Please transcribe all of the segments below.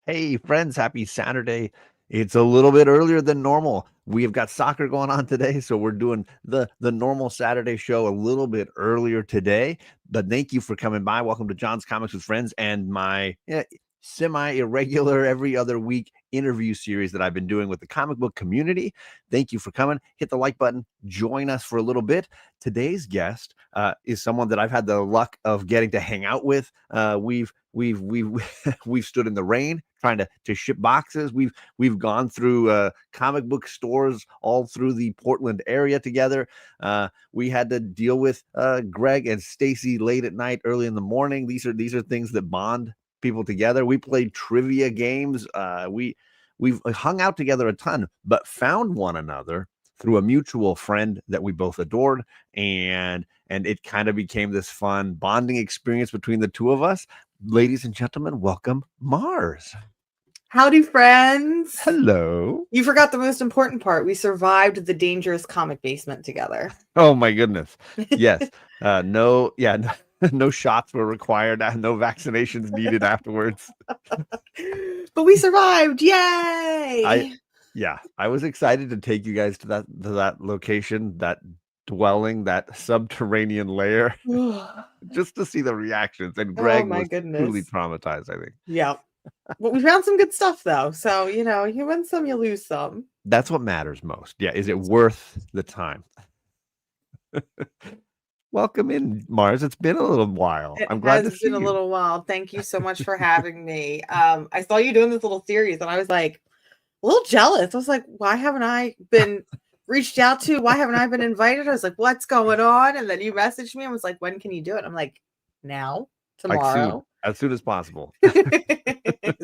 Hey, friends, happy Saturday. It's a little bit earlier than normal. We have got soccer going on today, so we're doing the normal Saturday show a little bit earlier today. But thank you for coming by. Welcome to John's Comics with Friends and my semi-irregular every other week interview series that I've been doing with the comic book community. Thank you for coming. Hit the like button. Join us for a little bit. Today's guest is someone that I've had the luck of getting to hang out with. We've we've stood in the rain trying to ship boxes. We've gone through comic book stores all through the Portland area together. We had to deal with Greg and Stacy late at night, early in the morning. These are things that bond people together. We played trivia games. We've hung out together a ton, but found one another through a mutual friend that we both adored, and it kind of became this fun bonding experience between the two of us. Ladies and gentlemen, welcome Mars. Howdy, friends. Hello. You forgot the most important part. We survived the dangerous comic basement together. Oh my goodness. Yes. No shots were required. No vaccinations needed afterwards. But we survived. Yay. I was excited to take you guys to that location, that dwelling, that subterranean lair, just to see the reactions. And Greg was truly traumatized, I think. Yeah. Well, we found some good stuff though. So, you win some, you lose some. That's what matters most. Yeah. Is it worth the time? Welcome in, Mars. It's been a little while. I'm glad to see you. It's been a little while. Thank you so much for having me. I saw you doing this little series and I was like a little jealous. I was like, why haven't I been reached out to? Why haven't I been invited? I was like, what's going on? And then you messaged me and was like, when can you do it? I'm like, now, tomorrow. Like as soon as possible.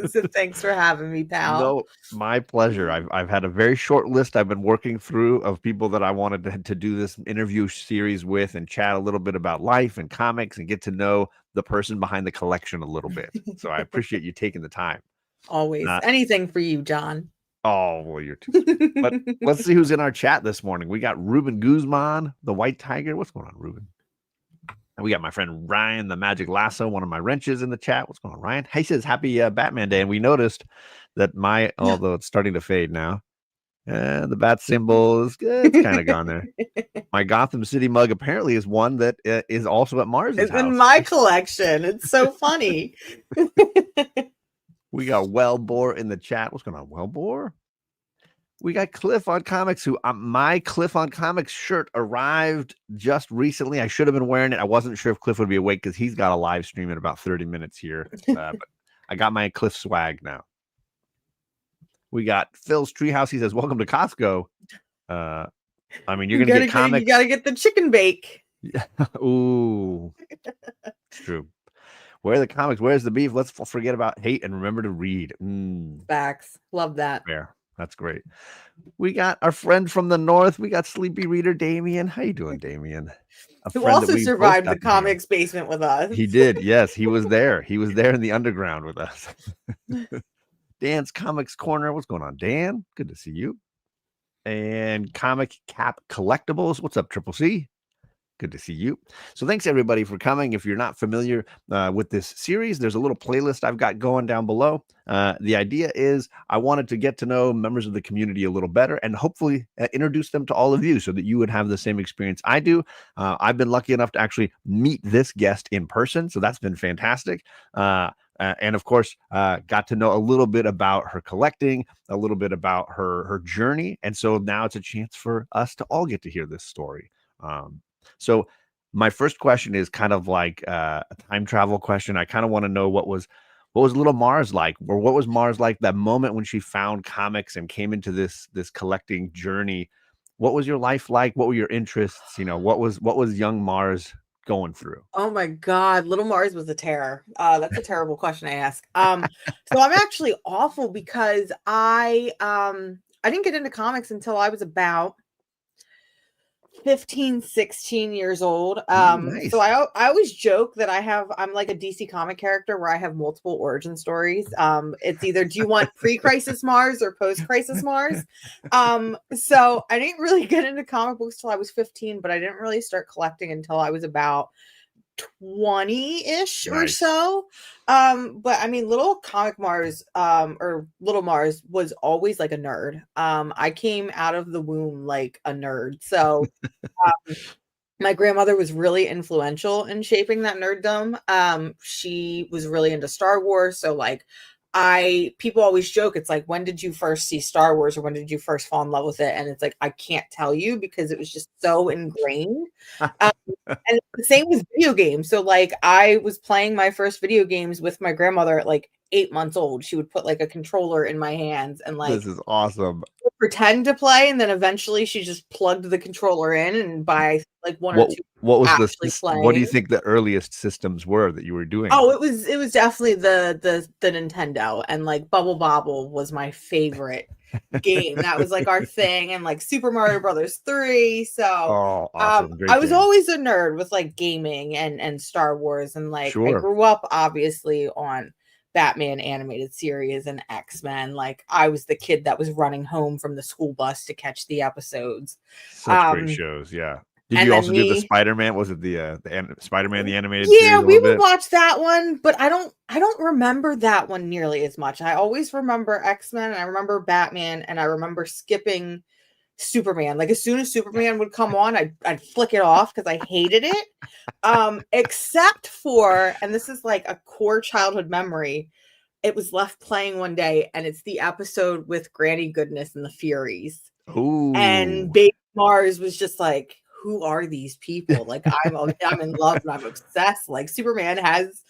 So thanks for having me, pal. No, my pleasure. I've had a very short list I've been working through of people that I wanted to do this interview series with and chat a little bit about life and comics and get to know the person behind the collection a little bit. So I appreciate you taking the time. Always. Anything for you, John. Oh, well, you're too. But let's see who's in our chat this morning. We got Ruben Guzman, the White Tiger. What's going on, Ruben? And we got my friend Ryan, the Magic Lasso, one of my wrenches in the chat. What's going on, Ryan? He says, happy Batman Day. And we noticed that although it's starting to fade now, the bat symbol is good. It's kind of gone there. My Gotham City mug apparently is one that is also at Mars' house. It's in my collection. It's so funny. We got Wellbore in the chat. What's going on, Wellbore? We got Cliff on Comics, who my Cliff on Comics shirt arrived just recently. I should have been wearing it. I wasn't sure if Cliff would be awake because he's got a live stream in about 30 minutes here. But I got my Cliff swag now. We got Phil's Treehouse. He says, welcome to Costco. You're going to get comics. You got to get the chicken bake. Ooh, it's true. Where are the comics? Where's the beef? Let's forget about hate and remember to read. Facts. Love that. Fair. That's great. We got our friend from the north. We got Sleepy Reader Damien. How you doing, Damien? Who also survived the comics basement with us. He did. Yes, he was there. He was there in the underground with us. Dan's Comics Corner. What's going on, Dan? Good to see you. And Comic Cap Collectibles. What's up, Triple C? Good to see you. So thanks everybody for coming. If you're not familiar with this series, there's a little playlist I've got going down below. The idea is I wanted to get to know members of the community a little better and hopefully introduce them to all of you so that you would have the same experience I do. I've been lucky enough to actually meet this guest in person, so that's been fantastic. And of course, got to know a little bit about her collecting, a little bit about her journey. And so now it's a chance for us to all get to hear this story. So my first question is kind of like a time travel question. I kind of want to know what was little Mars like, or what was Mars like that moment when she found comics and came into this collecting journey? What was your life like? What were your interests? What was young Mars going through? Oh my God, little Mars was a terror. That's a terrible question to ask. So I'm actually awful because I didn't get into comics until I was about 15, 16 years old. Nice. So I always joke that I'm like a DC comic character where I have multiple origin stories. It's either, do you want pre-crisis Mars or post-crisis Mars? So I didn't really get into comic books till I was 15, but I didn't really start collecting until I was about 20-ish or Nice. so. But I mean, little comic Mars, or little Mars was always like a nerd. I came out of the womb like a nerd. So my grandmother was really influential in shaping that nerddom. She was really into Star Wars. So like people always joke, it's like, when did you first see Star Wars or when did you first fall in love with it? And it's like, I can't tell you because it was just so ingrained. Um, and the same with video games. So like I was playing my first video games with my grandmother at like 8 months old. She would put like a controller in my hands and This like is awesome. pretend to play, and then eventually she just plugged the controller in, and by like one or What two what was actually what do you playing. think the earliest systems were that you were doing? Oh, it was definitely the Nintendo, and like Bubble Bobble was my favorite game. That was like our thing, and like Super Mario Brothers 3. So Oh, awesome. Great I was game. always a nerd with like gaming and Star Wars, and like I Sure. grew up obviously on Batman animated series and X-Men. Like I was the kid that was running home from the school bus to catch the episodes. Such great Um shows. Yeah. Did and you then also do the me Spider-Man? Was it the Spider-Man the animated Yeah, series a we little would bit? watch that one, but I don't remember that one nearly as much. I always remember X-Men, and I remember Batman, and I remember skipping Superman. Like as soon as Superman would come on, I'd flick it off because I hated it. Except for, and this is like a core childhood memory, it was left playing one day, and it's the episode with Granny Goodness and the Furies. And Ooh. Baby Mars was just like, who are these people? Like I'm in love and I'm obsessed. Like Superman has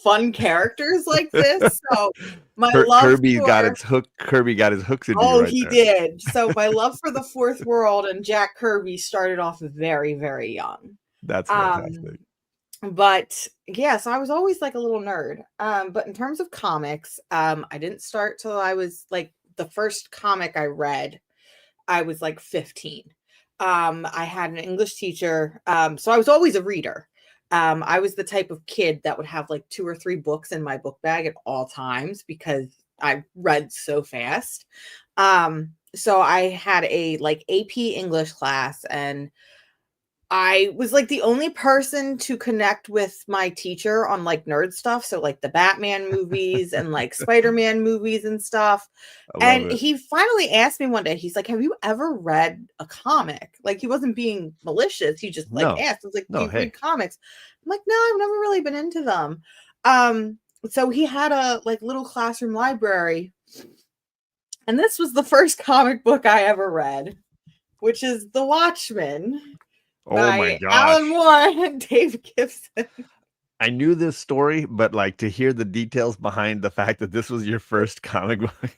fun characters like this. So my love Kirby got for its hook. Kirby got his hooks into you oh, right he there. did. So my love for the fourth world and Jack Kirby started off very, very young. That's Um, fantastic. but yeah, so I was always like a little nerd. But in terms of comics, I didn't start till I was like the first comic I read I was like 15. I had an English teacher. So I was always a reader. I was the type of kid that would have like 2 or 3 books in my book bag at all times because I read so fast. So I had a like AP English class, and I was like the only person to connect with my teacher on like nerd stuff. So like the Batman movies and like Spider-Man movies and stuff. I love And it. he finally asked me one day, he's like, have you ever read a comic? Like he wasn't being malicious. He just like No, asked. I was like, do no, you read hey, comics? I'm like, no, I've never really been into them. Um, so he had a like little classroom library. And this was the first comic book I ever read, which is The Watchmen oh my by Alan gosh. Moore and Dave Gibson. I knew this story, but like to hear the details behind the fact that this was your first comic book,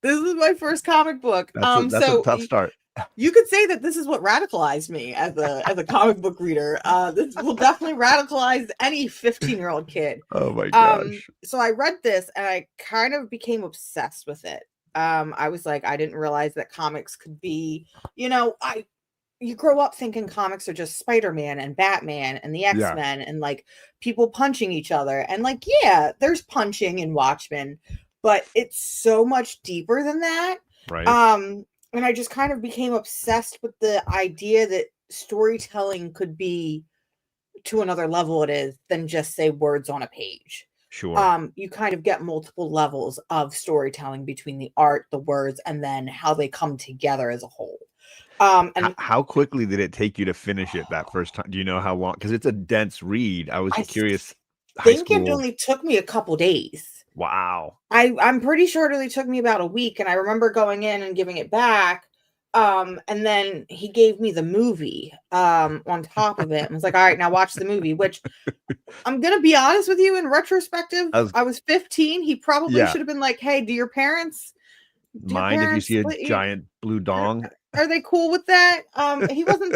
This is my first comic book. that's a So tough start. you could say that this is what radicalized me as a comic book reader. This will definitely radicalize any 15-year-old kid. Oh my gosh. So I read this and I kind of became obsessed with it. I was like, I didn't realize that comics could be, you grow up thinking comics are just Spider-Man and Batman and the Yeah, X-Men and like people punching each other. And like, yeah, there's punching in Watchmen, but it's so much deeper than that. right. And I just kind of became obsessed with the idea that storytelling could be to another level it is than just say words on a page. Sure. You kind of get multiple levels of storytelling between the art, the words, and then how they come together as a whole. And How quickly did it take you to finish it that first time? Do you know how long? Because it's a dense read. I was I curious. High think it school. only took me a couple days. Wow. I'm pretty sure it only took me about a week, and I remember going in and giving it back. And then he gave me the movie on top of it and was like, all right, now watch the movie, which I'm gonna be honest with you, in retrospective, I was, I was 15. He probably yeah. should have been like, hey, do your Mind if you parents see a let you giant blue dong? are they cool with that? He wasn't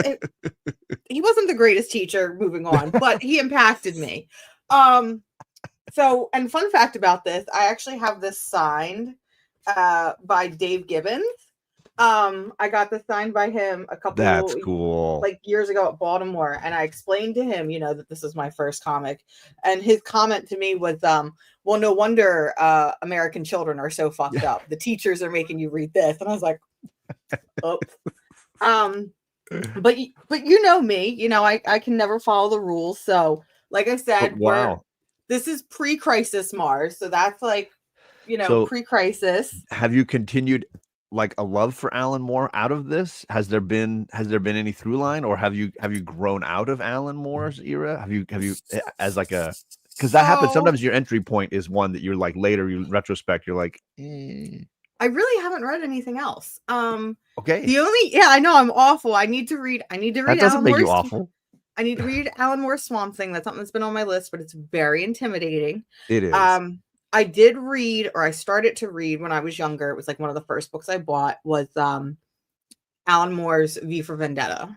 the greatest teacher, moving on, but he impacted me. So, and fun fact about this, I actually have this signed by Dave Gibbons. I got this signed by him a That's couple cool. like years ago at Baltimore, and I explained to him, that this was my first comic, and his comment to me was, well, no wonder American children are so fucked Yeah. up. The teachers are making you read this, and I was like, oops. But you know me, you know, I can never follow the rules. So, like I said, Wow. this is pre-crisis Mars, so that's like, you know, So pre-crisis. have you continued like a love for Alan Moore out of this? Has there been any through line, or have you grown out of Alan Moore's era? Have you as like a, because that happens So sometimes. Your entry point is one that you're like later, you retrospect, you're like, I really haven't read anything else. okay, The only, yeah, I know I'm awful. I need to read that doesn't make you awful. I need to read Alan Moore's Swamp Thing. That's something that's been on my list, but it's very intimidating. It is. I did read, or I started to read when I was younger. It was like one of the first books I bought was Alan Moore's V for Vendetta.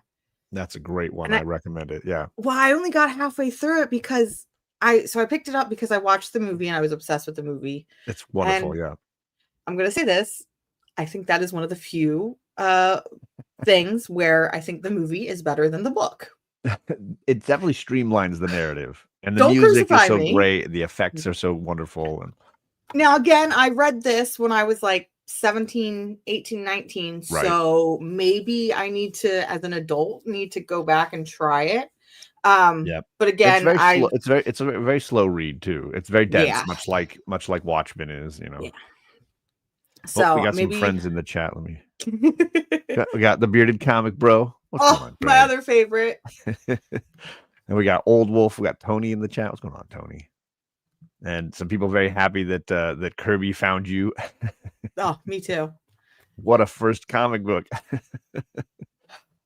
That's a great one. And I recommend it. Yeah. Well, I only got halfway through it because I picked it up because I watched the movie and I was obsessed with the movie. It's wonderful. And yeah. I'm going to say this. I think that is one of the few things where I think the movie is better than the book. It definitely streamlines the narrative, and the Don't music is crucify so me. great. The effects are so wonderful. And Now, again, I read this when I was like 17, 18, 19. Right. So maybe I need to, as an adult, need to go back and try it. But again, it's a very slow read too. It's very dense, Yeah. much like Watchmen is, you know. Yeah. So we got maybe some friends in the chat. Let me. We got the bearded comic bro. What's going on, my other favorite. And we got Old Wolf. We got Tony in the chat. What's going on, Tony? And some people very happy that that Kirby found you. Oh, me too. What a first comic book.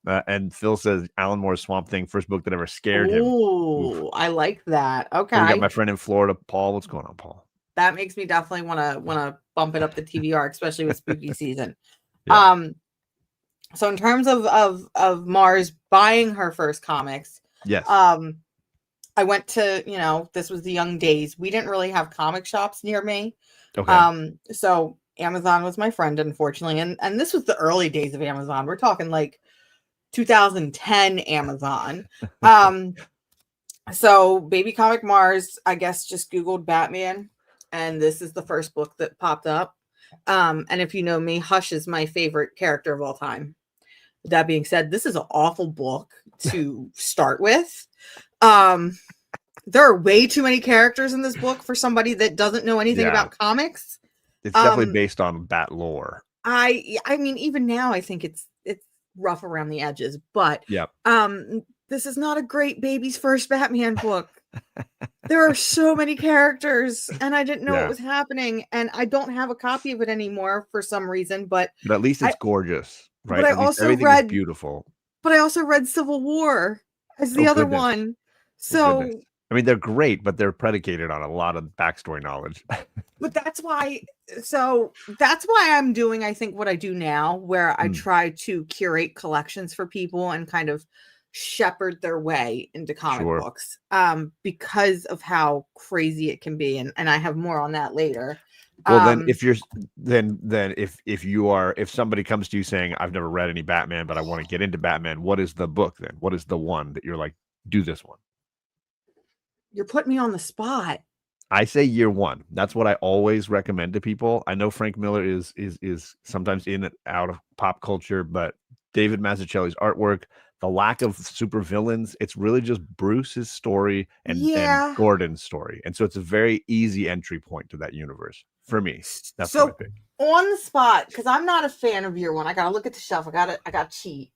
And Phil says Alan Moore's Swamp Thing, first book that ever scared him. Ooh, I like that. Okay. We got my friend in Florida, Paul. What's going on, Paul? That makes me definitely want to bump it up the TBR, especially with spooky season. Yeah. So in terms of Mars buying her first comics, yes. I went to, you know, this was the young days. We didn't really have comic shops near me. Okay. So Amazon was my friend, unfortunately. And this was the early days of Amazon. We're talking like 2010 Amazon. So Baby Comic Mars, I guess, just Googled Batman. And this is the first book that popped up. And if you know me, Hush is my favorite character of all time. That being said, this is an awful book to start with. There are way too many characters in this book for somebody that doesn't know anything about comics. It's definitely based on Bat lore. I mean, even now, I think it's rough around the edges, but this is not a great baby's first Batman book. There are so many characters, and I didn't know what was happening, and I don't have a copy of it anymore for some reason. But at least it's gorgeous, right? But I also everything read is beautiful. But I also read Civil War as the other one. So I mean, they're great, but they're predicated on a lot of backstory knowledge. But that's why I'm doing, I think, what I do now, where I try to curate collections for people and kind of shepherd their way into comic books, because of how crazy it can be. And I have more on that later. Well, then if you're if somebody comes to you saying, I've never read any Batman, but I want to get into Batman, what is the book then? What is the one that you're like, do this one? You're putting me on the spot. I say year one. That's what I always recommend to people. I know Frank Miller is sometimes in and out of pop culture, but David Mazzucchelli's artwork, the lack of super villains, it's really just Bruce's story and Gordon's story. And so it's a very easy entry point to that universe for me. That's what I think. On the spot, because I'm not a fan of year one. I gotta look at the shelf. I gotta cheat.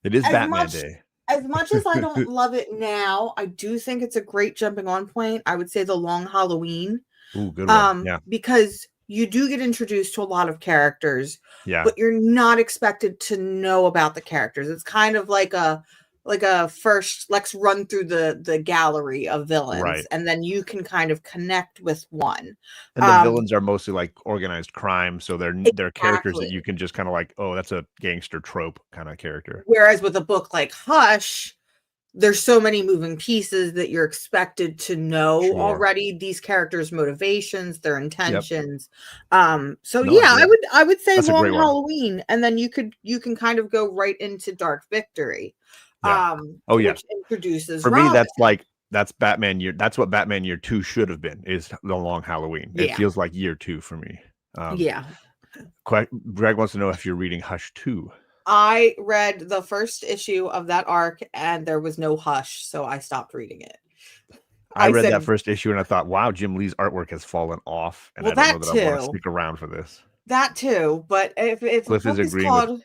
It is Batman Day. As much as I don't love it now, I do think it's a great jumping on point. I would say The Long Halloween. Ooh, good one. Yeah. Because you do get introduced to a lot of characters, but you're not expected to know about the characters. It's kind of like a first, let's run through the gallery of villains, and then you can kind of connect with one. And the villains are mostly like organized crime, so they're characters that you can just kind of like, oh, that's a gangster trope kind of character. Whereas with a book like Hush, there's so many moving pieces that you're expected to know already these characters' motivations, their intentions. I would say that's Long Halloween, and then you can kind of go right into Dark Victory. Which introduces for Robin. Me, that's Batman year. That's what Batman year 2 should have been, is The Long Halloween. It feels like year 2 for me. Greg wants to know if you're reading Hush 2. I read the first issue of that arc and there was no Hush, so I stopped reading it. I read that said, first issue and I thought, wow, Jim Lee's artwork has fallen off, and well, I don't know that that I want to too. stick around for this. That too. But if a Cliff is book is agreeing with. called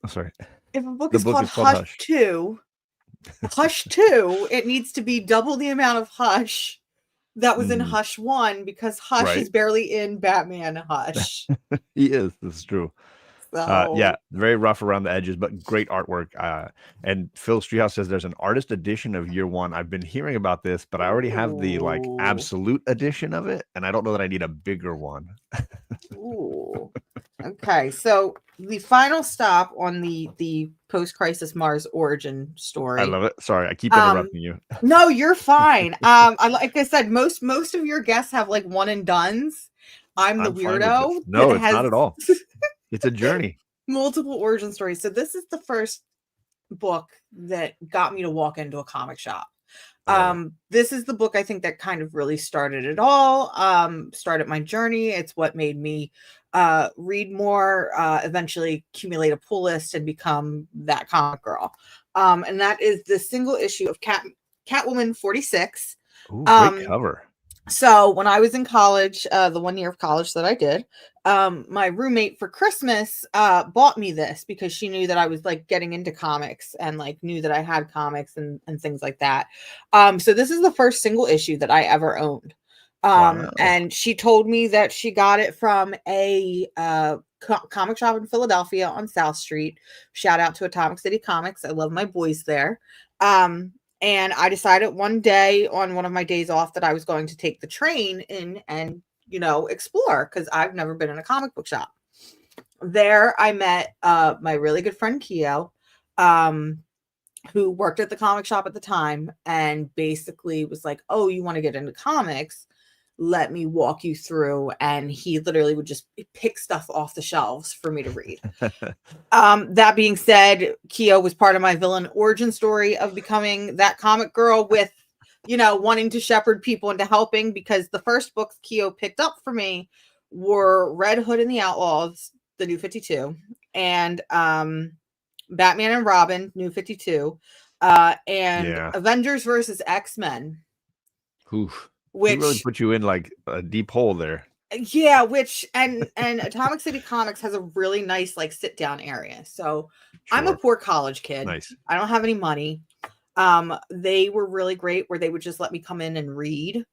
Oh, sorry. if a book The is book called is called Hush. Hush 2, it needs to be double the amount of Hush that was in Hush 1 because Hush is Right. barely in Batman Hush. He is. This is true. So Yeah, very rough around the edges, but great artwork. And Phil Streethouse says there's an artist edition of Year One. I've been hearing about this, but I already have the like Ooh. absolute edition of it, and I don't know that I need a bigger one. Ooh. Okay, so the final stop on the post-crisis Mars origin story. I love it. Sorry, I keep interrupting you. No, you're fine. Like I said, most of your guests have like one and dones. I'm the weirdo. No, it's not at all. It's a journey. Multiple origin stories. So this is the first book that got me to walk into a comic shop. This is the book I think that kind of really started it all. Started my journey. It's what made me read more, eventually accumulate a pull list and become that comic girl. And that is the single issue of Catwoman 46. Ooh, great cover. So when I was in college, the 1 year of college that I did, my roommate for Christmas bought me this because she knew that I was like getting into comics and like knew that I had comics and things like that. So this is the first single issue that I ever owned. Wow. And she told me that she got it from a comic shop in Philadelphia on South Street. Shout out to Atomic City Comics. I love my boys there. And I decided one day on one of my days off that I was going to take the train in and, you know, explore because I've never been in a comic book shop. There I met my really good friend Keo, who worked at the comic shop at the time and basically was like, oh, you want to get into comics? Let me walk you through. And he literally would just pick stuff off the shelves for me to read. That being said, Keo was part of my villain origin story of becoming that comic girl with, you know, wanting to shepherd people into helping, because the first books Keo picked up for me were Red Hood and the Outlaws, the New 52, and Batman and Robin, New 52, and Avengers versus X-Men. Oof. Which he really put you in like a deep hole there. Yeah, which and Atomic City Comics has a really nice like sit down area. So I'm a poor college kid. Nice. I don't have any money. They were really great where they would just let me come in and read.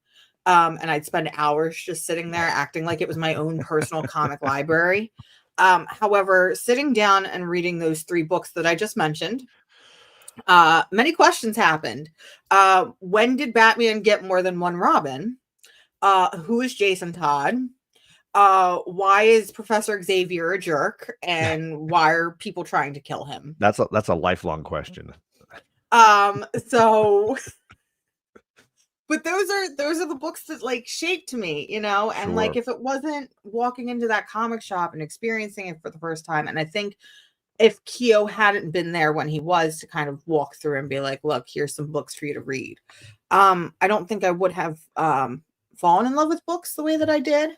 And I'd spend hours just sitting there acting like it was my own personal comic library. However, sitting down and reading those 3 books that I just mentioned, many questions happened. When did Batman get more than one Robin? Who is Jason Todd? Why is Professor Xavier a jerk? And why are people trying to kill him? That's a lifelong question. So but those are the books that like shaped me, you know, and like if it wasn't walking into that comic shop and experiencing it for the first time, and I think if Keo hadn't been there when he was to kind of walk through and be like, look, here's some books for you to read, I don't think I would have fallen in love with books the way that I did.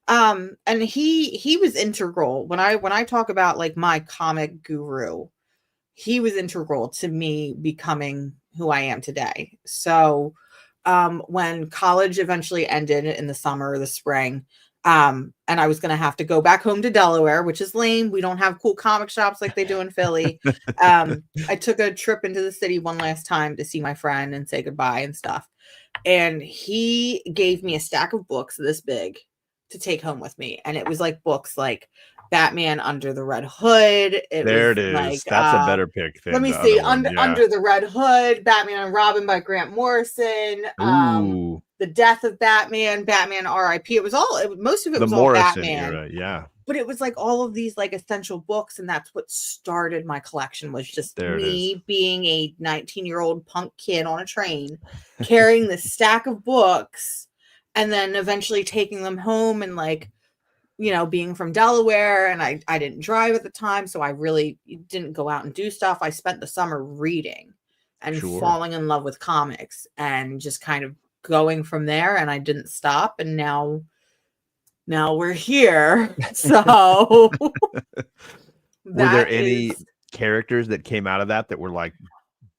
And he was integral when I talk about like my comic guru. He was integral to me becoming who I am today. So when college eventually ended in the summer or the spring, and I was going to have to go back home to Delaware, which is lame. We don't have cool comic shops like they do in Philly. I took a trip into the city one last time to see my friend and say goodbye and stuff. And he gave me a stack of books this big to take home with me. And it was like books like Batman Under the Red Hood. There it is. Like, that's a better pick. Than let me see. Under the Red Hood, Batman and Robin by Grant Morrison. Ooh. The Death of Batman, Batman R.I.P. It was most of it was Morrison all Batman. Era, yeah. But it was like all of these like essential books, and that's what started my collection, was just me being a 19-year-old punk kid on a train, carrying this stack of books, and then eventually taking them home and like, you know, being from Delaware, and I didn't drive at the time, so I really didn't go out and do stuff. I spent the summer reading and falling in love with comics and just kind of going from there, and I didn't stop, and now we're here. So were there any characters that came out of that were like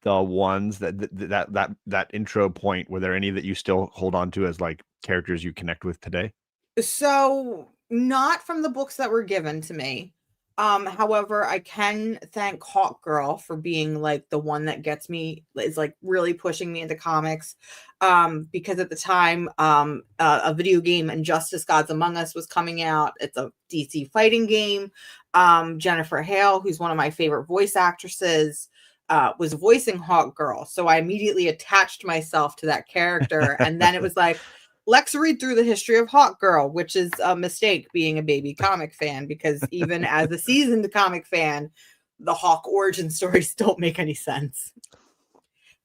the ones that intro point? Were there any that you still hold on to as like characters you connect with today? So not from the books that were given to me. However, I can thank Hawk Girl for being like the one that gets me, is like really pushing me into comics. Because at the time, a video game, Injustice Gods Among Us, was coming out. It's a DC fighting game. Jennifer Hale, who's one of my favorite voice actresses, was voicing Hawk Girl. So I immediately attached myself to that character. And then it was like, let's read through the history of Hawk Girl, which is a mistake being a baby comic fan, because even as a seasoned comic fan, the Hawk origin stories don't make any sense.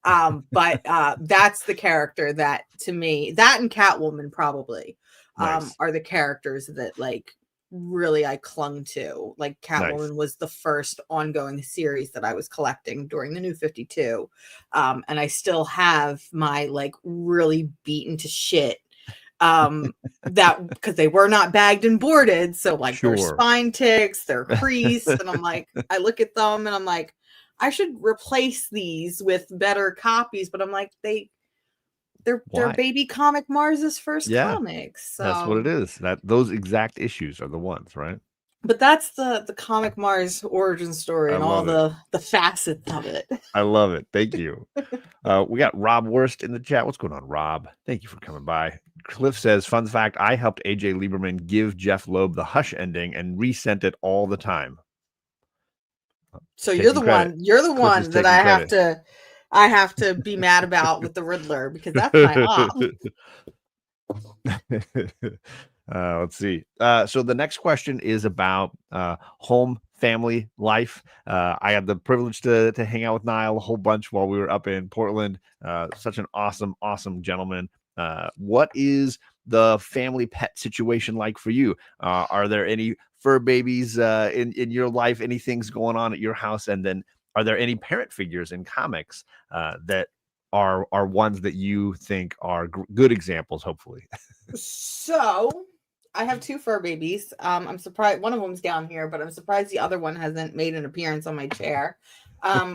But that's the character that, to me, that and Catwoman probably are the characters that like really I clung to. Like Catwoman was the first ongoing series that I was collecting during the New 52. And I still have my like really beaten to shit that, because they were not bagged and boarded, so like their spine ticks, their crease, and I'm like, I look at them and I'm like, I should replace these with better copies, but I'm like, they're baby comic Mars's first comics. So that's what it is. Those exact issues are the ones, right? But that's the comic Mars origin story and all the facets of it. I love it. Thank you. We got Rob Worst in the chat. What's going on, Rob? Thank you for coming by. Cliff says, fun fact, I helped AJ Lieberman give Jeff Loeb the Hush ending and resent it all the time. So you're the one that I have to be mad about with the Riddler, because that's my op. Let's see. So the next question is about home family life. I had the privilege to hang out with Niall a whole bunch while we were up in Portland. Such an awesome gentleman. What is the family pet situation like for you? Are there any fur babies in your life? Any things going on at your house? And then are there any parent figures in comics that are ones that you think are good examples, hopefully? So I have 2 fur babies. I'm surprised one of them's down here, but I'm surprised the other one hasn't made an appearance on my chair.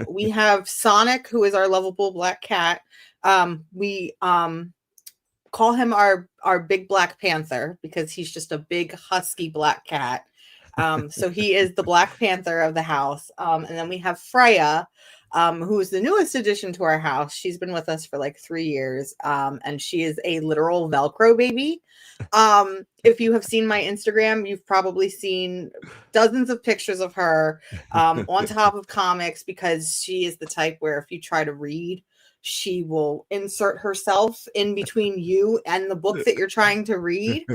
We have Sonic, who is our lovable black cat. We call him our big Black Panther because he's just a big husky black cat. So he is the Black Panther of the house. And then we have Freya, who is the newest addition to our house. She's been with us for like 3 years. And she is a literal Velcro baby. If you have seen my Instagram, you've probably seen dozens of pictures of her on top of comics, because she is the type where if you try to read, she will insert herself in between you and the book that you're trying to read.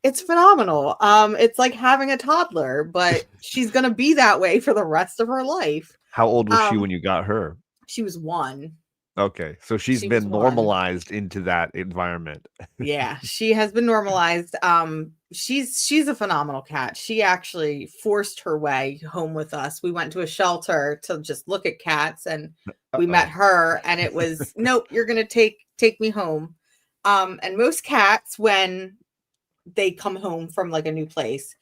It's phenomenal. It's like having a toddler, but she's going to be that way for the rest of her life. How old was she when you got her? She was 1. Okay, so she's been normalized into that environment. Yeah, she has been normalized. She's a phenomenal cat. She actually forced her way home with us. We went to a shelter to just look at cats, and we met her, and it was, nope, you're gonna take me home. And most cats, when they come home from like a new place,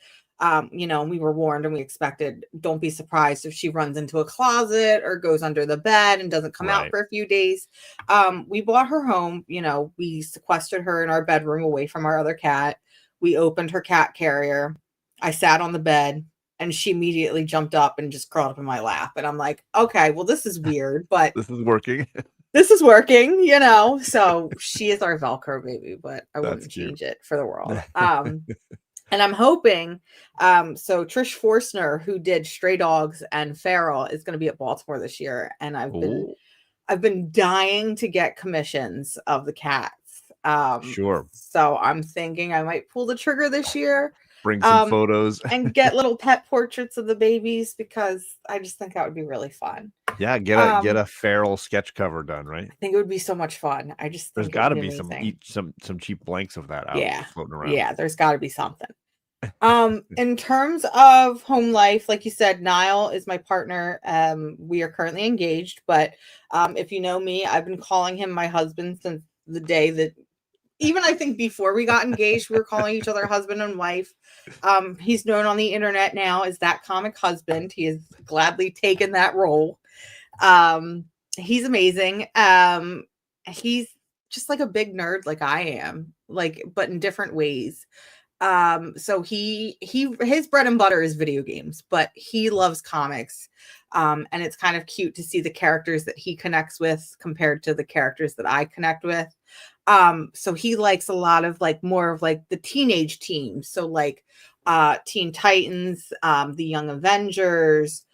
we were warned and we expected, don't be surprised if she runs into a closet or goes under the bed and doesn't come out for a few days. We brought her home, we sequestered her in our bedroom away from our other cat. We opened her cat carrier. I sat on the bed and she immediately jumped up and just crawled up in my lap. And I'm like, okay, well, this is weird, but this is working. This is working, so she is our Velcro baby, but I wouldn't change it for the world. And I'm hoping, so Trish Forstner, who did Stray Dogs and Feral, is going to be at Baltimore this year, and I've been dying to get commissions of the cats. Sure. So I'm thinking I might pull the trigger this year. Bring some photos and get little pet portraits of the babies, because I just think that would be really fun. Yeah, get a Feral sketch cover done, right? I think it would be so much fun. I just there's got to be some cheap blanks of that out floating around. Yeah, there's got to be something. In terms of home life, like you said, Niall is my partner. We are currently engaged, but if you know me, I've been calling him my husband since the day that even I think before we got engaged, we were calling each other husband and wife. He's known on the internet now as That Comic Husband. He has gladly taken that role. He's amazing. He's just like a big nerd like I am, like, but in different ways. So his bread and butter is video games, but he loves comics. And it's kind of cute to see the characters that he connects with compared to the characters that I connect with. So he likes a lot of like more of like the teenage teams. So like Teen Titans, the Young Avengers,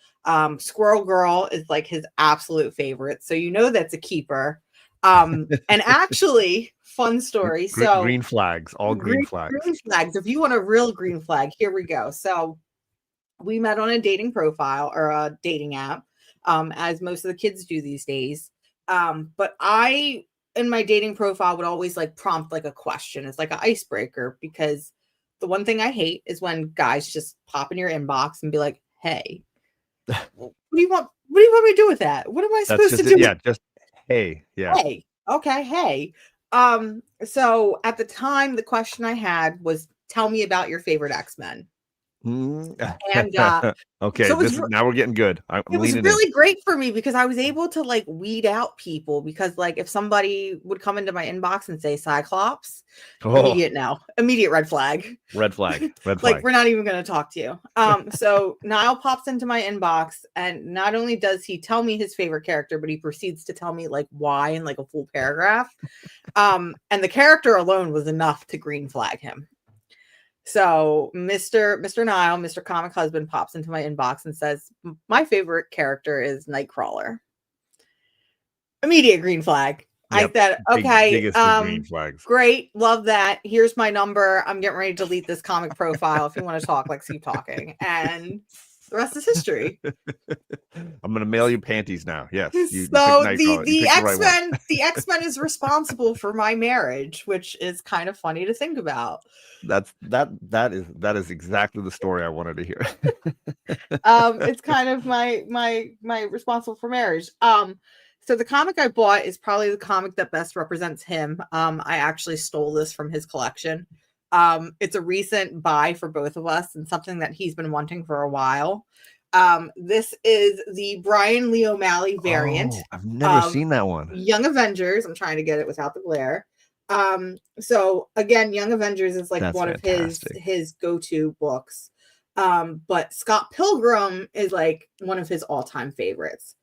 Squirrel Girl is like his absolute favorite. So you know that's a keeper. And actually, fun story. So green flags, all green flags. Green flags. If you want a real green flag, here we go. So we met on a dating profile or a dating app, as most of the kids do these days. But I, in my dating profile, would always like prompt like a question. It's like an icebreaker, because the one thing I hate is when guys just pop in your inbox and be like, "Hey, what do you want? What do you want me to do with that? What am I supposed to do?" Yeah, just hey, yeah. Hey, okay, hey. So at the time, the question I had was, "Tell me about your favorite X-Men." And okay, so now we're getting good. It was really great for me because I was able to like weed out people, because like if somebody would come into my inbox and say Cyclops, immediate red flag. Red flag. Like, we're not even going to talk to you. So Niall pops into my inbox, and not only does he tell me his favorite character, but he proceeds to tell me like why in like a full paragraph. And the character alone was enough to green flag him. So Mr. Niall, Mr. Comic Husband, pops into my inbox and says, "My favorite character is Nightcrawler." Immediate green flag. Yep. I said, okay, green flags. Great. Love that. Here's my number. I'm getting ready to delete this comic profile. If you want to talk, like, keep talking. And the rest is history. I'm going to mail you panties now. Yes. So the X-Men is responsible for my marriage, which is kind of funny to think about. That is exactly the story I wanted to hear. It's kind of my responsible for marriage. So the comic I bought is probably the comic that best represents him. I actually stole this from his collection. It's a recent buy for both of us and something that he's been wanting for a while. This is the Brian Lee O'Malley variant. Oh, I've never seen that one. Young Avengers. I'm trying to get it without the glare. So again, Young Avengers is like one of his go-to books. But Scott Pilgrim is like one of his all-time favorites.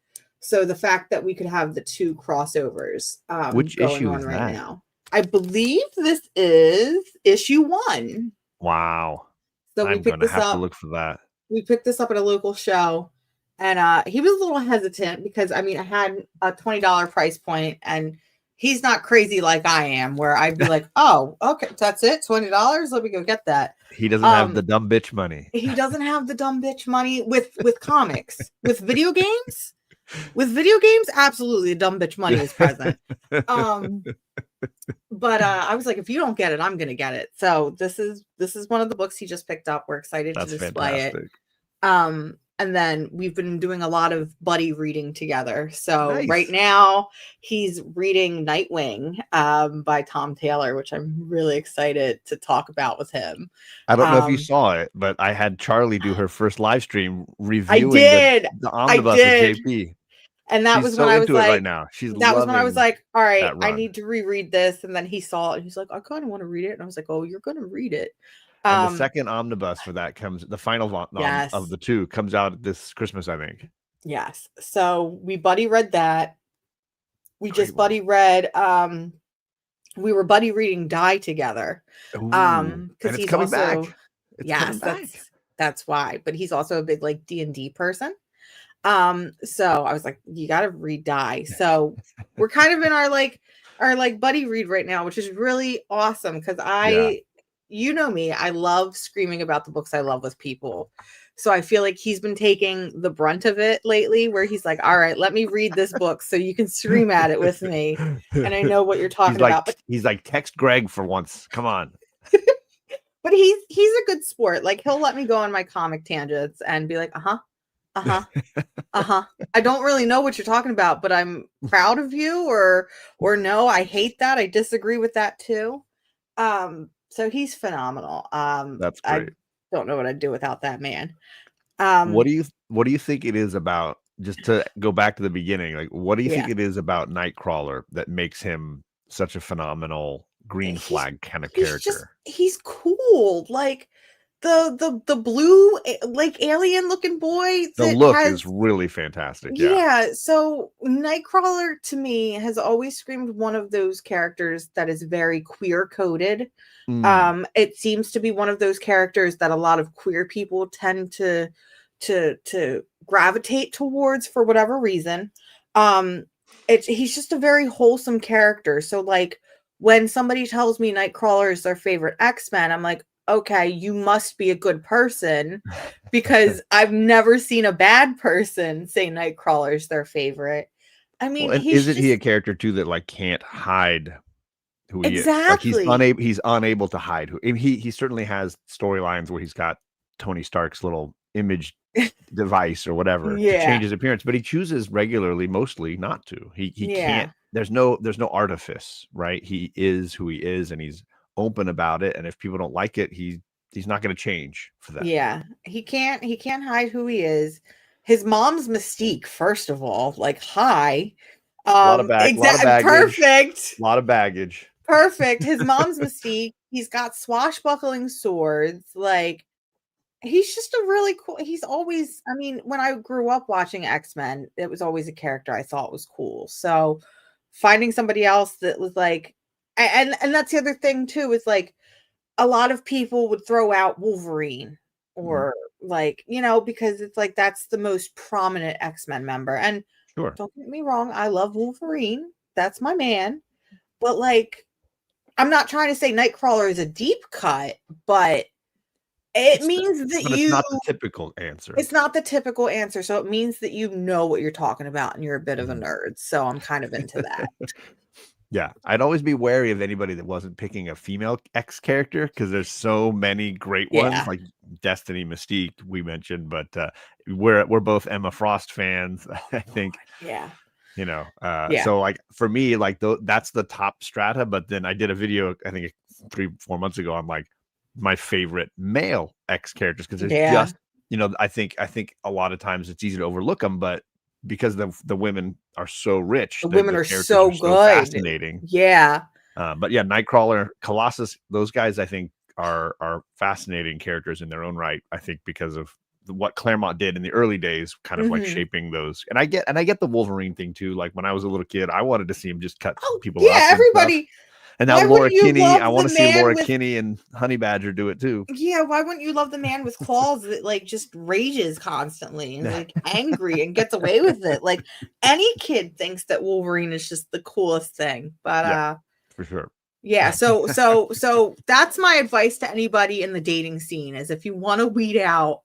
So the fact that we could have the two crossovers which going issue on is right that? now. I believe this is issue 1. Wow. So I'm going to have to look for that. We picked this up at a local show, and he was a little hesitant because, I mean, I had a $20 price point, and he's not crazy like I am, where I'd be like, "Oh, okay, that's it, $20. Let me go get that." He doesn't have the dumb bitch money. He doesn't have the dumb bitch money with comics. With video games. With video games, absolutely, dumb bitch money is present. But I was like, if you don't get it, I'm gonna get it. So this is one of the books he just picked up. We're excited to display it. And then we've been doing a lot of buddy reading together. So right now he's reading Nightwing by Tom Taylor, which I'm really excited to talk about with him. I don't know if you saw it, but I had Charlie do her first live stream reviewing the omnibus with JP. And that was when I was like, right now. That was when I was like, all right, I need to reread this. And then he saw it and he's like, I kind of want to read it. And I was like, oh, you're going to read it. And the second omnibus for that the final of the two comes out this Christmas, I think. Yes. So we buddy read that. We just buddy read. We were buddy reading Die together. Because he's coming back. Yes, that's why. But he's also a big like D&D person. So I was like, you got to read Die. So we're kind of in our buddy read right now, which is really awesome because you know me, I love screaming about the books I love with people. So I feel like he's been taking the brunt of it lately, where he's like, all right, let me read this book so you can scream at it with me. And I know what you're talking about. But he's like, text Greg for once. Come on. But he's a good sport. Like, he'll let me go on my comic tangents and be like, I don't really know what you're talking about, but I'm proud of you, or no, I hate that. I disagree with that too. So he's phenomenal. That's I great. don't know what I'd do without that man. What Um, do you think it is about, just to go back to the beginning, like what do you yeah, think it is about Nightcrawler that makes him such a phenomenal green he's flag kind of he's just character? he's cool. Like the blue like alien looking boy The that look is has really fantastic. Yeah. yeah, so Nightcrawler to me has always screamed one of those characters that is very queer coded. Mm. It seems to be one of those characters that a lot of queer people tend to gravitate towards for whatever reason. Um, he's just a very wholesome character. So like when somebody tells me Nightcrawler is their favorite X-Men, I'm like, okay, you must be a good person because I've never seen a bad person say Nightcrawler is their favorite. I Well, mean, and he's isn't he just a character too that like can't hide who he is? Like exactly. he's unable to hide who, and he certainly has storylines where he's got Tony Stark's little image device or whatever to Yeah, change his appearance, but he chooses regularly, mostly not to. He can't. yeah. There's no artifice, right? He is who he is, and he's open about it. And if people don't like it, he's not going to change for that. Yeah, he can't hide who he is. His mom's Mystique, first of all, like hi. A lot of Exact baggage, perfect. a lot of baggage. Perfect. His mom's Mystique. He's got swashbuckling swords. Like he's just a really cool. He's always, I mean, when I grew up watching X-Men, it was always a character I thought was cool. So finding somebody else that was like and that's the other thing too, is like a lot of people would throw out Wolverine Mhm. or like, because it's like that's the most prominent X-Men member. And Sure. don't get me wrong, I love Wolverine. That's my man. But like, I'm not trying to say Nightcrawler is a deep cut, but it It's means that but it's not the typical answer. it's not the typical answer. So it means that you know what you're talking about and you're a bit of a Mhm. nerd. So I'm kind of into that. Yeah, I'd always be wary of anybody that wasn't picking a female X character because there's so many great ones Yeah. like Destiny, Mystique we mentioned, but we're both Emma Frost fans. I think Yeah. Yeah. so like for me like that's the top strata. But then I did a video I think 3-4 months ago on like my favorite male X characters because there's Yeah. just I think a lot of times it's easy to overlook them, but because the women are so rich, The women the are characters so are so good. fascinating. Yeah. But yeah, Nightcrawler, Colossus, those guys I think are fascinating characters in their own right. I think because of what Claremont did in the early days, kind of like Hmm. shaping those. And I get the Wolverine thing too. Like when I was a little kid, I wanted to see him just cut Oh, people yeah, up and stuff. everybody. And now Why Laura wouldn't you Kinney, love I want the to see man Laura with Kinney and Honey Badger do it too. yeah, why wouldn't you love the man with claws that like just rages constantly and like angry and gets away with it? Like any kid thinks that Wolverine is just the coolest thing. But Yeah, for sure. yeah, so that's my advice to anybody in the dating scene is if you want to weed out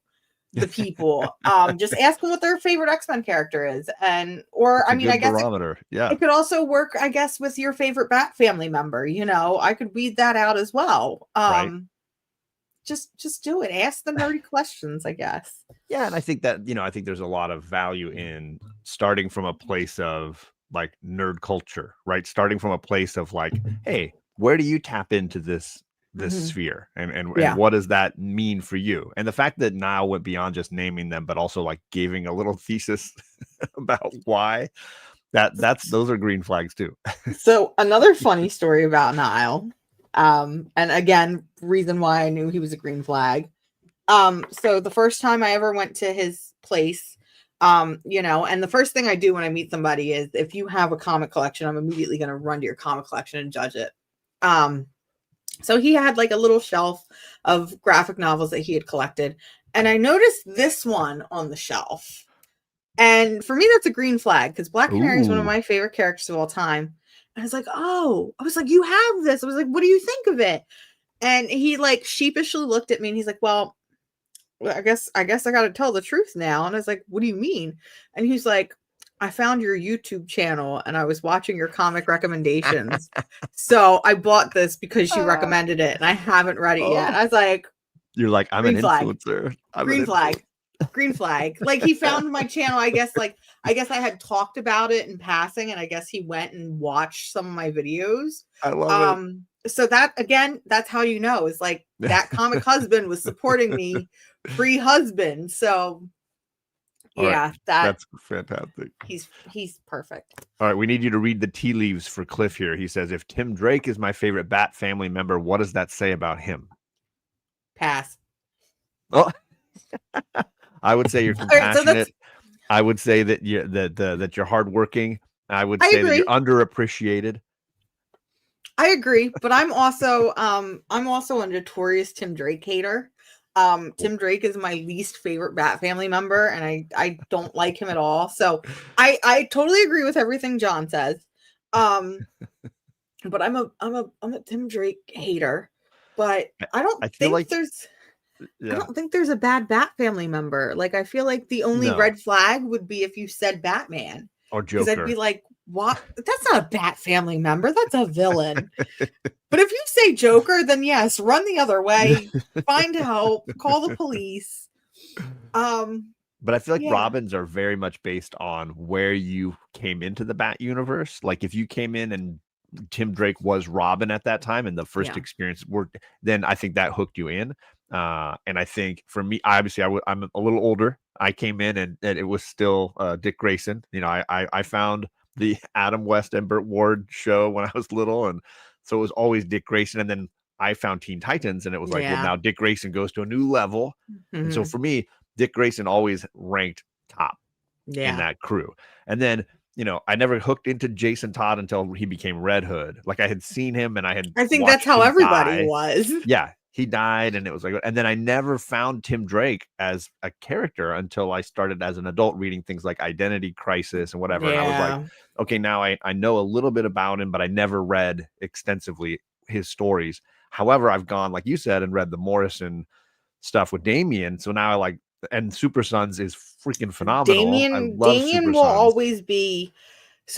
the people, just ask them what their favorite X-Men character is. And or It's I a mean, I good guess barometer. Yeah, it could also work, I guess, with your favorite Bat family member. I could weed that out as well. right. Just do it. Ask the nerdy questions, I guess. Yeah, and I think that, I think there's a lot of value in starting from a place of like nerd culture, right? Starting from a place of like, hey, where do you tap into this Mhm. sphere? And Yeah. what does that mean for you? And the fact that Niall went beyond just naming them, but also like giving a little thesis about why those are green flags too. So another funny story about Niall. And again, reason why I knew he was a green flag. So the first time I ever went to his place, and the first thing I do when I meet somebody is if you have a comic collection, I'm immediately gonna run to your comic collection and judge it. Um, So he had like a little shelf of graphic novels that he had collected. And I noticed this one on the shelf. And for me, that's a green flag because Black Canary is one of Ooh, my favorite characters of all time. And I was like, oh, I was like, you have this. I was like, what do you think of it? And he like sheepishly looked at me and he's like, well, I guess I gotta tell the truth now. And I was like, what do you mean? And he's like, I found your YouTube channel and I was watching your comic recommendations. So I bought this because you Ah, recommended it and I haven't read it yet. oh, I was like, you're like, I'm an green flag, influencer. I'm an green influencer. flag, green flag. Like he found my channel. I guess I had talked about it in passing and I guess he went and watched some of my videos. I love it. Um, so that again, that's how you know is like that comic husband was supporting me pre-husband. So All right. yeah, that That's fantastic. he's perfect. All right, we need you to read the tea leaves for Cliff here. He says, if Tim Drake is my favorite Bat family member, what does that say about him? Pass. Oh, I would say you're All right, so that's compassionate. I would say that that you're hardworking. I would I say that you're agree. underappreciated. I agree, but I'm also a notorious Tim Drake hater. Tim Drake is my least favorite Bat family member, and I don't like him at all. So I totally agree with everything John says. But I'm a Tim Drake hater. But I don't I feel think like, there's I yeah, don't think there's a bad Bat family member. Like I feel like the only no, red flag would be if you said Batman. or Because I'd be Joker. like, what? That's not a Bat family member. That's a villain. But if you say Joker, then yes, run the other way, find help, call the police. But I feel like Yeah, Robins are very much based on where you came into the Bat universe. Like if you came in and Tim Drake was Robin at that time and the first yeah, experience were, then I think that hooked you in. And I think for me, obviously I'm a little older. I came in and it was still Dick Grayson. You know, I found the Adam West and Burt Ward show when I was little. And so it was always Dick Grayson. And then I found Teen Titans and it was like, well, yeah. now Dick Grayson goes to a new level. And so Mhm. for me, Dick Grayson always ranked top in Yeah. that crew. And then, you know, I never hooked into Jason Todd until he became Red Hood. Like I had seen him and I had I think that's watched how him everybody die. was. Yeah, he died and it was like, and then I never found Tim Drake as a character until I started as an adult reading things like Identity Crisis and whatever. And I was like, Yeah. okay, now I know a little bit about him, but I never read extensively his stories. However, I've gone, like you said, and read the Morrison stuff with Damien. So now I like, and Super Sons is freaking phenomenal. I love Damian Super will Sons. always be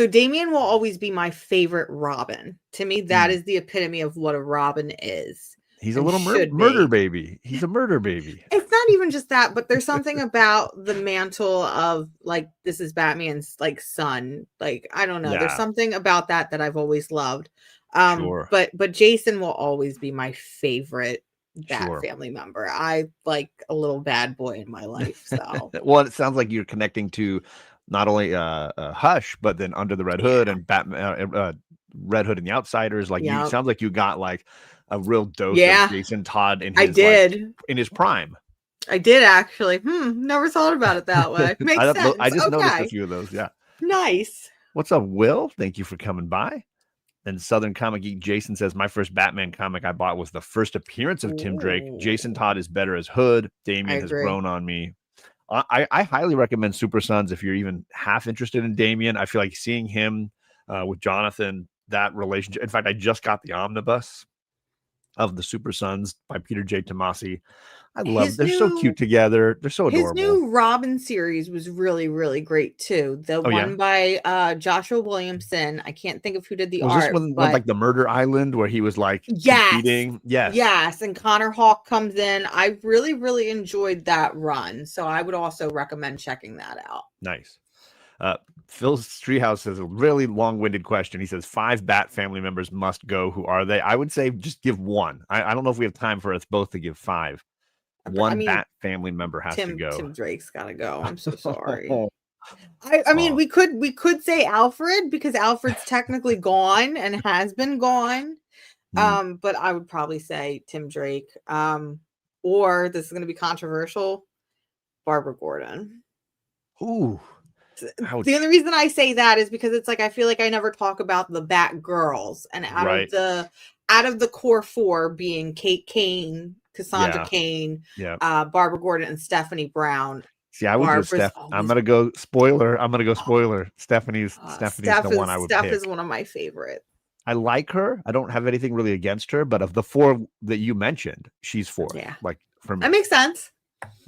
Damian will always be my favorite Robin. To me, that Mm. is the epitome of what a Robin is He's a and little should murder be. baby. He's a murder baby. It's not even just that, but there's something about the mantle of like this is Batman's like son. Like I don't know, there's Yeah, something about that that I've always loved. sure, But Jason will always be my favorite Bat sure. family member. I like a little bad boy in my life, so Well, it sounds like you're connecting to not only Hush, but then Under the Red Hood yeah, and Batman, Red Hood and the Outsiders. Like you, yeah, sounds like you got like a real dose of yeah. Jason Todd in I his like did. in his prime. I did actually. Never thought about it that way. Makes I sense. just noticed a Okay, few of those. Yeah. nice. What's up, Will? Thank you for coming by. And Southern Comic Geek Jason says, my first Batman comic I bought was the first appearance of Tim Drake. Jason Ooh, Todd is better as Hood. I Damien has agree. grown on me. I highly recommend Super Sons if you're even half interested in Damien. I feel like seeing him with Jonathan, that relationship. In fact, I just got the omnibus of the Super Sons by Peter J. Tomasi. I love, His they're so cute new together. They're so His adorable. new Robin series was really, really great too. The Oh, yeah. one by Joshua Williamson. I can't think of who did the Was this art, one but like the Murder Island where he was like yes. competing? Yes. Yes, and Connor Hawk comes in. I really, really enjoyed that run. So I would also recommend checking that out. Nice. Phil's Treehouse has a really long-winded question. He says 5 Bat family members must go. Who are they? I would say just give one. I don't know if we have time for us both to give 5. I One mean, Bat family member has to go. Tim Drake's gotta go. I'm so sorry. I mean, Oh, we could say Alfred because Alfred's technically gone and has been gone. But I would probably say Tim Drake. Or this is gonna be controversial, Barbara Gordon. ooh, The ouch. only reason I say that is because it's like I feel like I never talk about the Bat girls, and Right. out of the core 4 being Kate Kane, Cassandra Yeah. Kane, Yeah. Barbara Gordon, and Stephanie Brown. See, I would go Barbara's Steph. I'm always gonna go spoiler. I'm gonna go spoiler. Stephanie's the one I would Steph is pick. one of my favorites. I like her. I don't have anything really against her, but of the 4 that you mentioned, she's 4th. Yeah, Like for me. that makes sense.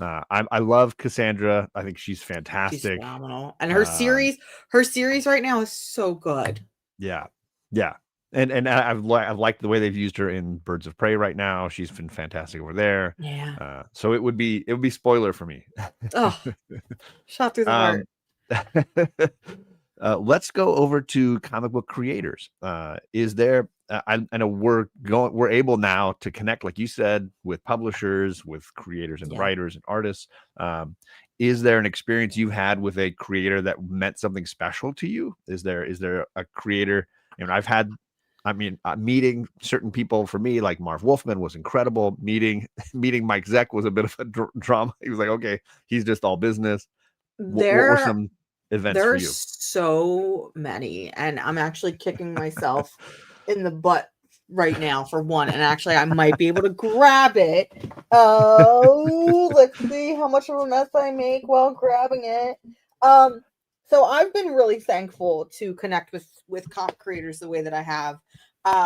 I love Cassandra. I think she's She's fantastic. phenomenal, and Um, her series right now is so good. yeah, yeah, and I've liked the way they've used her in Birds of Prey right now. She's been fantastic over there. Yeah. So it would be spoiler for me. Oh, shot through the um, heart. let's go over to comic book creators. Is there? I know we're able now to connect, like you said, with publishers, with creators and Yeah. writers and artists. Is there an experience you've had with a creator that meant something special to you? Is there a creator? Meeting certain people for me, like Marv Wolfman, was incredible. Meeting Mike Zeck was a bit of a drama. He was like, okay, he's just all business. What were some events for There's you? so many, and I'm actually kicking myself in the butt right now for one. And actually, I might be able to grab it. Oh, let's see how much of a mess I make while grabbing it. So I've been really thankful to connect with comp creators the way that I have.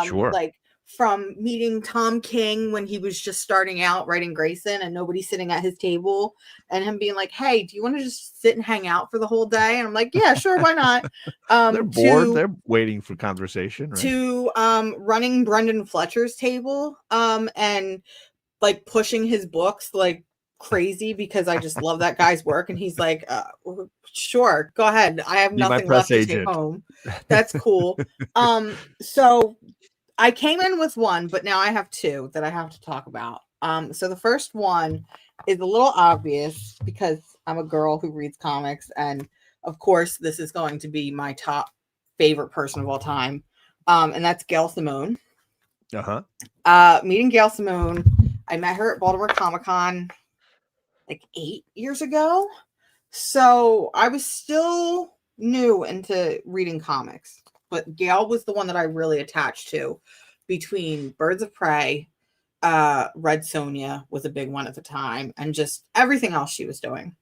Sure. Like from meeting Tom King when he was just starting out writing Grayson and nobody sitting at his table, and him being like, hey, do you want to just sit and hang out for the whole day? And I'm like, yeah, sure, why not? They're bored. They're waiting for conversation, right? To running Brendan Fletcher's table and like pushing his books like crazy because I just love that guy's work. And he's like, sure, go ahead. I have nothing left to take home. That's cool. So I came in with one, but now I have two that I have to talk about. So the first one is a little obvious because I'm a girl who reads comics, and of course, this is going to be my top favorite person of all time, and that's Gail Simone. Meeting Gail Simone, I met her at Baltimore Comic-Con like 8 years ago, so I was still new into reading comics. But Gail was the one that I really attached to. Between Birds of Prey, Red Sonja was a big one at the time, and just everything else she was doing.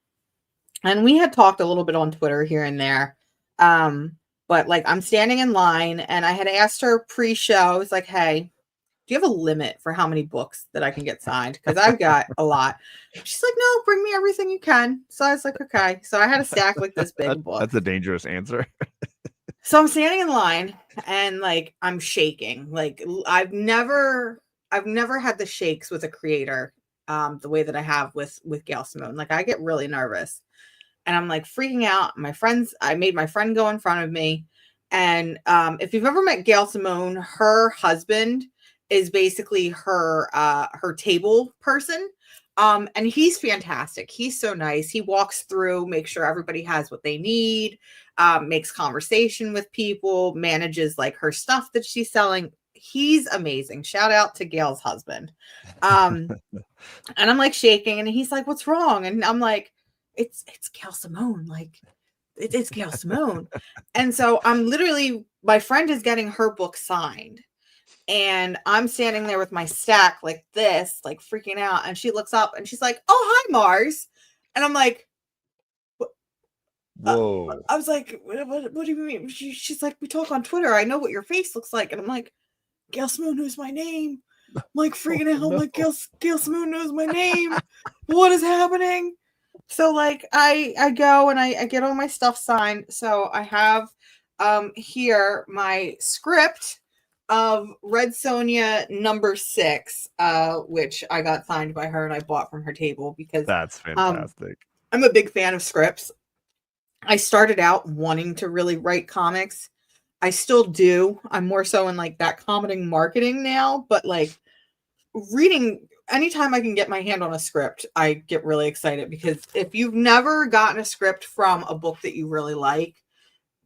And we had talked a little bit on Twitter here and there. But like I'm standing in line, and I had asked her pre-show, I was like, hey, do you have a limit for how many books that I can get signed? Because I've got a lot. She's like, no, bring me everything you can. So I was like, okay. So I had a stack like this big book. That's a dangerous answer. So I'm standing in line and like I'm shaking. Like I've never had the shakes with a creator the way that I have with Gail Simone. Like I get really nervous and I'm like freaking out. I made my friend go in front of me. And if you've ever met Gail Simone, her husband is basically her table person. And he's fantastic. He's so nice. He walks through, makes sure everybody has what they need, makes conversation with people, manages like her stuff that she's selling. He's amazing. Shout out to Gail's husband. And I'm like shaking, and he's like, what's wrong? And I'm like, it's Gail Simone. Like it's Gail Simone. And so I'm literally, my friend is getting her book signed. And I'm standing there with my stack like this, like freaking out. And she looks up and she's like, oh, hi, Mars. And I'm like, whoa. I was like, what do you mean? She's like, we talk on Twitter. I know what your face looks like. And I'm like, Gail Simone knows my name. I'm like freaking out. I'm like, Gail Simone knows my name. What is happening? So like I go and I get all my stuff signed. So I have here my script of Red Sonja number 6, which I got signed by her and I bought from her table because that's fantastic. I'm a big fan of scripts. I started out wanting to really write comics. I still do. I'm more so in like that comedy marketing now, but like reading, anytime I can get my hand on a script, I get really excited because if you've never gotten a script from a book that you really like,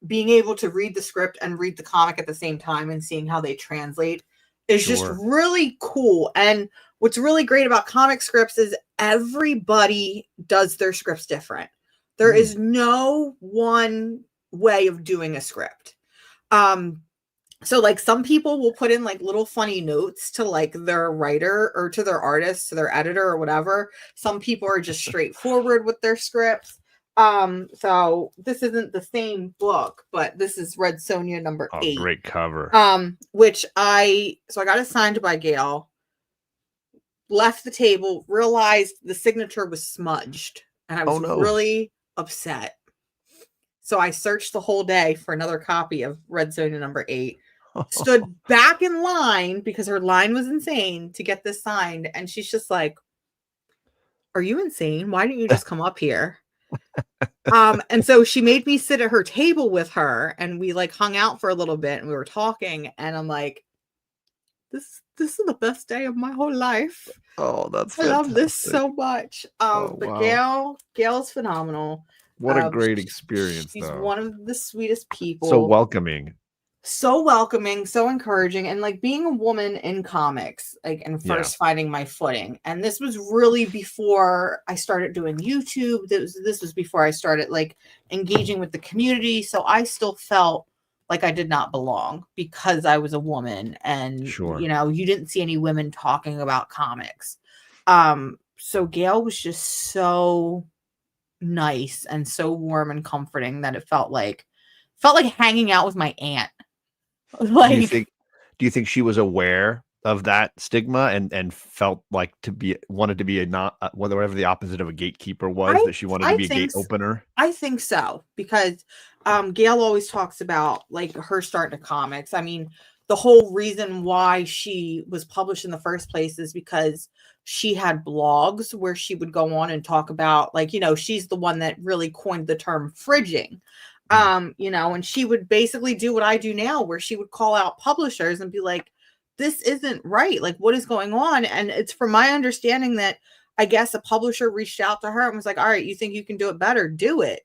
being able to read the script and read the comic at the same time and seeing how they translate is just really cool. And what's really great about comic scripts is everybody does their scripts different. There is no one way of doing a script. So like some people will put in like little funny notes to like their writer or to their artist, to their editor or whatever. Some people are just straightforward with their scripts. So this isn't the same book, but this is Red Sonja number 8. Great cover. Which I got it signed by Gail, left the table, realized the signature was smudged, and I was really upset. So I searched the whole day for another copy of Red Sonja number 8. Stood back in line because her line was insane to get this signed, and she's just like, are you insane? Why didn't you just come up here? And so she made me sit at her table with her, and we like hung out for a little bit, and we were talking, and I'm like, this is the best day of my whole life. Oh, that's I love this fantastic. so much. Oh, But wow. Gail's phenomenal. What a great experience, She's though. one of the sweetest So people. welcoming. So welcoming, so encouraging, and like being a woman in comics, like, and Yeah. first finding my footing. And this was really before I started doing YouTube. This was before I started like engaging with the community. So I still felt like I did not belong because I was a woman, and Sure. you know, you didn't see any women talking about comics. So Gail was just so nice and so warm and comforting that it felt like hanging out with my aunt. Do you Like, think she was aware of that stigma and felt like wanted to be a not whatever the opposite of a gatekeeper was, that she wanted to be a gate opener? I think so, because Gail always talks about like her start to comics. I mean, the whole reason why she was published in the first place is because she had blogs where she would go on and talk about, like, you know, she's the one that really coined the term fridging. You know, and she would basically do what I do now, where she would call out publishers and be like, this isn't right. Like, what is going on? And it's from my understanding that I guess a publisher reached out to her and was like, all right, you think you can do it better? Do it.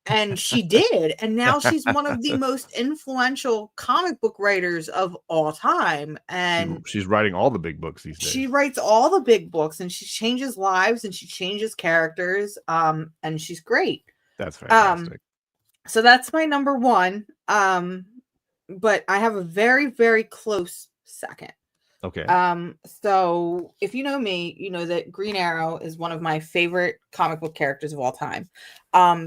And she did. And now she's one of the most influential comic book writers of all time. And She's writing all the big books these days. she writes all the big books, and she changes lives, and she changes characters. And she's great. That's fantastic. So that's my number one. But I have a very, very close second. Okay. So if you know me, you know that Green Arrow is one of my favorite comic book characters of all time.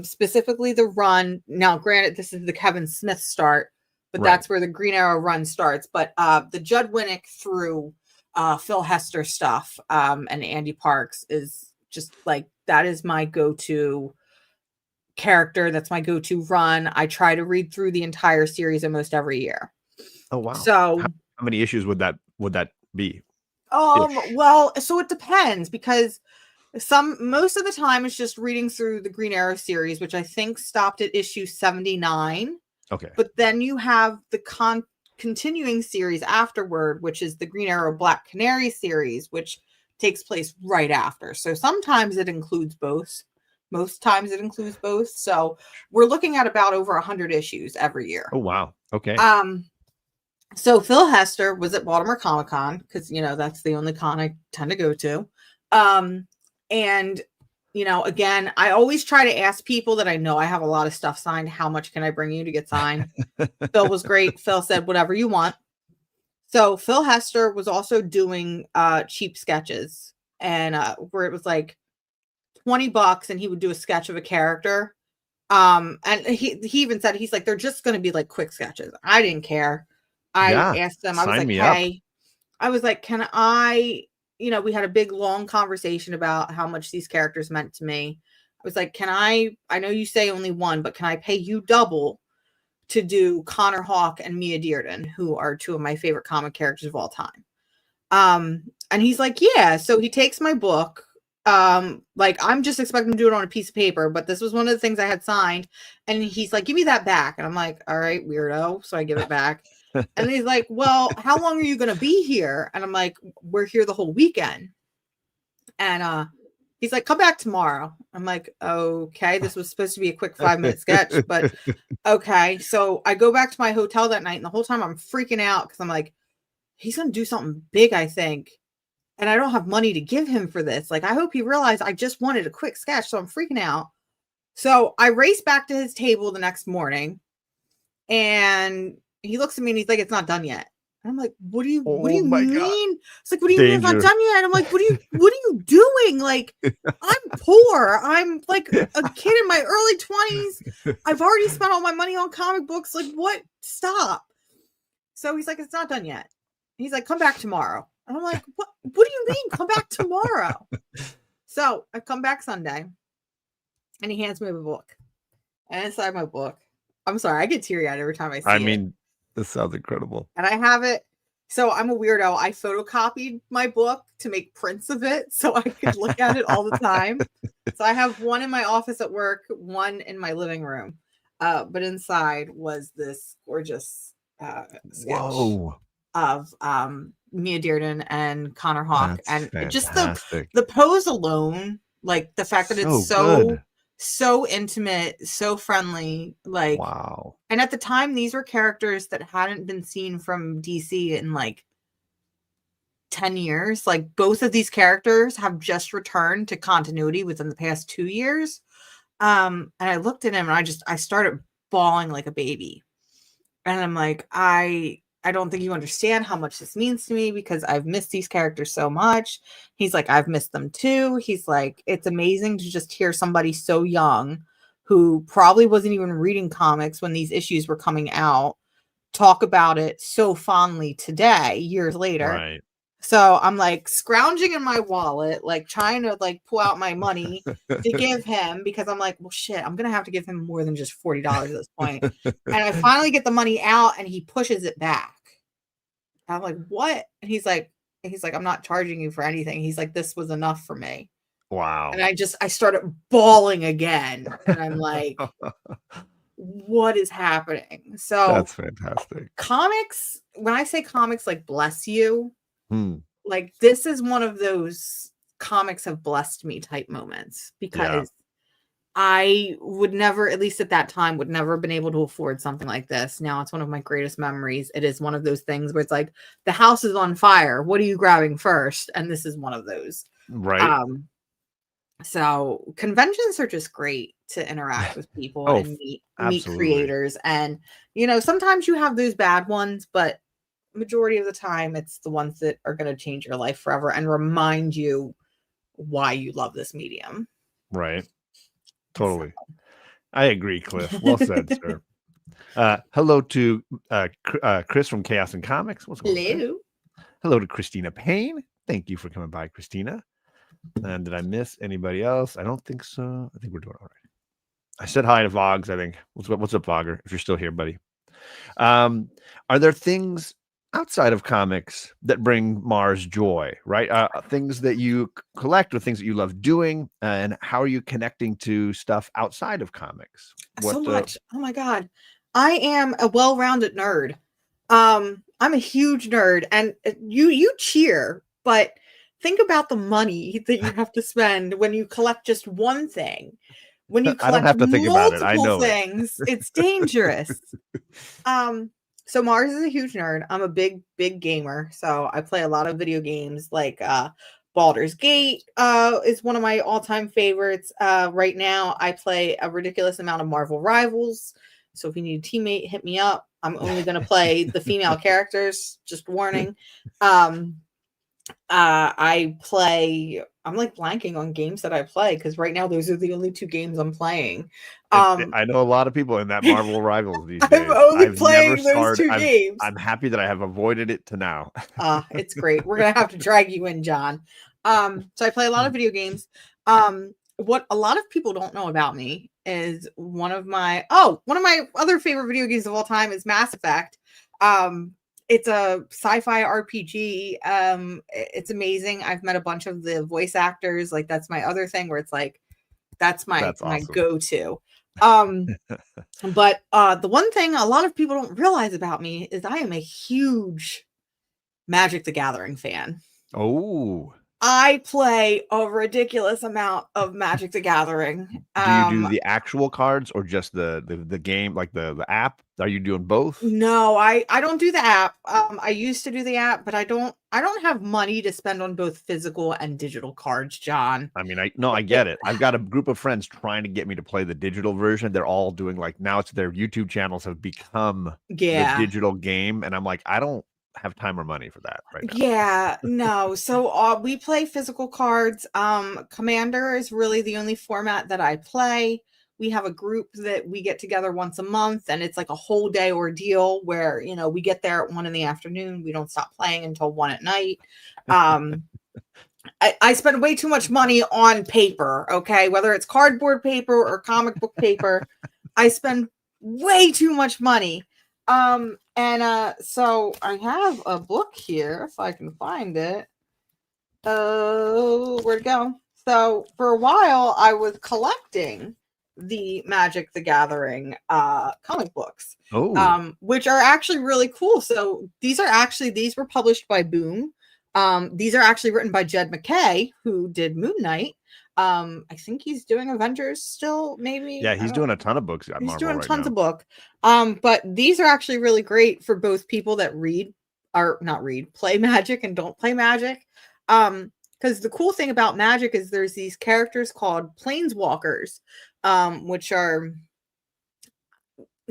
Specifically the run. Now, granted, this is the Kevin Smith start, but that's where the Green Arrow run starts. But the Judd Winnick through Phil Hester stuff and Andy Parks is just like, that is my go-to character. That's my go-to run. I try to read through the entire series almost every year. Oh, wow. So how many issues would that be? Well, so it depends, because most of the time it's just reading through the Green Arrow series, which I think stopped at issue 79. Okay. But then you have the continuing series afterward, which is the Green Arrow Black Canary series, which takes place right after. So sometimes it includes both. Most times it includes both. So we're looking at about over 100 issues every year. Oh, wow. Okay. So Phil Hester was at Baltimore Comic-Con, because, you know, that's the only con I tend to go to. And, you know, again, I always try to ask people that I know I have a lot of stuff signed, how much can I bring you to get signed? Phil was great. Phil said, whatever you want. So Phil Hester was also doing cheap sketches, and where it was like $20 and he would do a sketch of a character. And he even said, he's like, they're just going to be like quick sketches. I didn't care. I asked them, I was like, hey, I was like, can I, you know, we had a big long conversation about how much these characters meant to me. I was like, I know you say only one, but can I pay you double to do Connor Hawke and Mia Dearden, who are two of my favorite comic characters of all time? And he's like, yeah. So he takes my book. Like, I'm just expecting to do it on a piece of paper, but this was one of the things I had signed. And he's like, give me that back. And I'm like, all right, weirdo. So I give it back. And he's like, well, how long are you going to be here? And I'm like, we're here the whole weekend. And he's like, come back tomorrow. I'm like, okay, this was supposed to be a quick 5-minute sketch, but okay. So I go back to my hotel that night, and the whole time I'm freaking out, because I'm like, he's going to do something big, I think. And I don't have money to give him for this. Like, I hope he realized I just wanted a quick sketch. So I'm freaking out. So I race back to his table the next morning, and he looks at me and he's like, it's not done yet. And I'm like, what do you mean? God. It's like, what do you mean it's not done yet? And I'm like, what are you doing? Like, I'm poor. I'm like a kid in my early 20s. I've already spent all my money on comic books. Like, what? Stop. So he's like, it's not done yet. He's like, come back tomorrow. And I'm like, what do you mean come back tomorrow? So I come back Sunday, and he hands me a book. And inside my book, I'm sorry, I get teary-eyed every time I see it. I mean, this sounds incredible. And I have it So I'm a weirdo. I photocopied my book to make prints of it so I could look at it all the time. So I have one in my office at work, one in my living room. But inside was this gorgeous sketch Whoa. of Mia Dearden and Connor Hawke. That's And just fantastic. the pose alone, like the fact that it's So good. so intimate, so friendly, like, Wow. and at the time these were characters that hadn't been seen from DC in like 10 years. Like both of these characters have just returned to continuity within the past 2 years. And I looked at him and I started bawling like a baby. And I'm like, I don't think you understand how much this means to me because I've missed these characters so much. He's like, I've missed them too. He's like, it's amazing to just hear somebody so young who probably wasn't even reading comics when these issues were coming out talk about it so fondly today, years later. Right. So I'm like scrounging in my wallet, like trying to like pull out my money to give him because I'm like, well, shit, I'm going to have to give him more than just $40 at this point. And I finally get the money out and he pushes it back. I'm like, what? And he's like, I'm not charging you for anything. He's like, this was enough for me. Wow. And I started bawling again. And I'm like, what is happening? So that's fantastic. Comics, when I say comics like bless you, like this is one of those comics have blessed me type moments because I would never, at least at that time, would never have been able to afford something like this. Now it's one of my greatest memories. It is one of those things where it's like the house is on fire. What are you grabbing first? And this is one of those. Right. So conventions are just great to interact with people and meet creators. And, you know, sometimes you have those bad ones, but majority of the time it's the ones that are going to change your life forever and remind you why you love this medium. Right. Totally. So. I agree, Cliff. Well said, sir. Hello to Chris from Chaos and Comics. What's going on? Hello. Hello to Christina Payne. Thank you for coming by, Christina. And did I miss anybody else? I don't think so. I think we're doing all right. I said hi to Voggs, I think. What's up, Vogger? If you're still here, buddy. Are there things outside of comics that bring Mars joy, right? Things that you collect or things that you love doing, and how are you connecting to stuff outside of comics? So much. Oh my God. I am a well-rounded nerd. I'm a huge nerd, and you cheer, but think about the money that you have to spend when you collect just one thing. When you collect I don't have to think about it. I know things, it's dangerous. So Mars is a huge nerd. I'm a big gamer. So I play a lot of video games like Baldur's Gate is one of my all-time favorites. Right now I play a ridiculous amount of Marvel Rivals. So if you need a teammate, hit me up. I'm only going to play the female characters, just warning. I'm like blanking on games that I play because right now those are the only 2 games I'm playing. I know a lot of people in that Marvel Rivals these days. I'm only playing those 2 games. I'm happy that I have avoided it to now. It's great. We're gonna have to drag you in, John. So I play a lot of video games. What a lot of people don't know about me is one of my other favorite video games of all time is Mass Effect. It's a sci-fi RPG. It's amazing. I've met a bunch of the voice actors. Like that's my other thing where it's like, that's awesome. My go-to. But the one thing a lot of people don't realize about me is I am a huge Magic the Gathering fan. Oh. I play a ridiculous amount of Magic the Gathering. Do you do the actual cards or just the game, like the app? Are you doing both? No, I don't do the app. I used to do the app, but I don't have money to spend on both physical and digital cards, John. I mean, I get it. I've got a group of friends trying to get me to play the digital version. They're all doing like now it's their YouTube channels have become the digital game, and I'm like, I don't have time or money for that right now. Yeah, no. So we play physical cards. Commander is really the only format that I play. We have a group that we get together once a month, and it's like a whole day ordeal where, you know, we get there at 1 PM. We don't stop playing until 1 PM. I spend way too much money on paper. Okay. Whether it's cardboard paper or comic book paper, I spend way too much money. And so I have a book here, if I can find it. Oh, where'd it go? So for a while, I was collecting the Magic the Gathering comic books, Oh, which are actually really cool. So these were published by Boom. These are actually written by Jed McKay, who did Moon Knight. I think he's doing Avengers still, maybe. yeah, he's doing a ton of books at He's Marvel doing right tons now. of book. But these are actually really great for both people that play Magic and don't play Magic. Because the cool thing about Magic is there's these characters called Planeswalkers, which are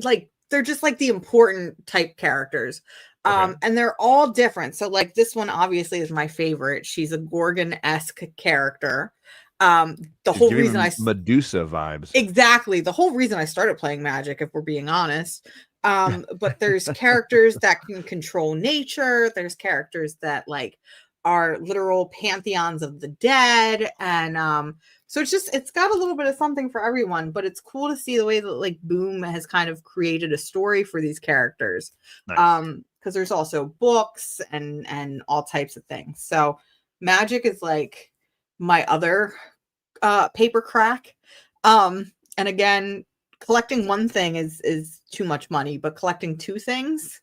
like they're just like the important type characters. Okay. And they're all different. So like this one obviously is my favorite. She's a Gorgon-esque character. The She's whole giving reason me Medusa vibes. Exactly. The whole reason I started playing Magic, if we're being honest. But there's characters that can control nature. There's characters that like are literal pantheons of the dead. And so it's got a little bit of something for everyone, but it's cool to see the way that like Boom has kind of created a story for these characters. Nice. Because there's also books and all types of things. So Magic is like my other paper crack. And again, collecting one thing is too much money, but collecting two things,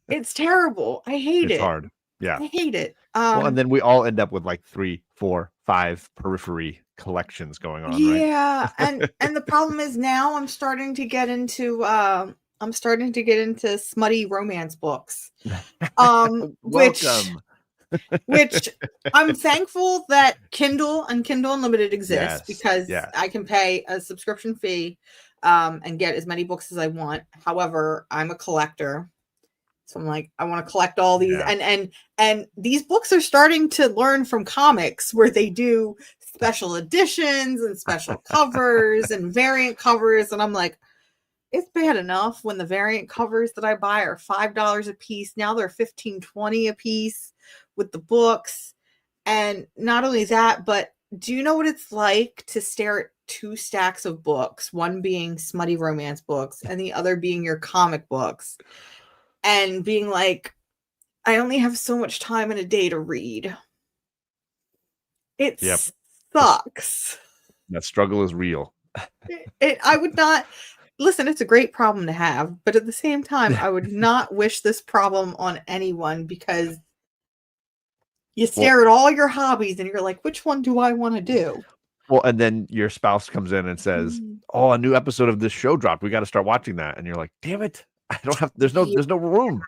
it's terrible. I hate It's it. hard. Yeah. I hate it. Well, and then we all end up with like 3, 4, 5 periphery collections going on, right? Yeah, and the problem is now I'm starting to get into smutty romance books. Welcome. Which I'm thankful that Kindle and Kindle Unlimited exists, Yes, because yes. I can pay a subscription fee and get as many books as I want. However, I'm a collector. So I'm like, I want to collect all these. Yeah. And these books are starting to learn from comics, where they do special editions and special covers and variant covers. And I'm like, it's bad enough when the variant covers that I buy are $5 a piece. Now they're $15, $20 a piece with the books. And not only that, but do you know what it's like to stare at 2 stacks of books, one being smutty romance books and the other being your comic books, and being like, I only have so much time in a day to read? It sucks. That struggle is real. I would not listen. It's a great problem to have, but at the same time, I would not wish this problem on anyone, because you stare at all your hobbies and you're like, which one do I want to do? Well, and then your spouse comes in and says, "Oh, a new episode of this show dropped. We got to start watching that." And you're like, "Damn it. I don't have there's no room."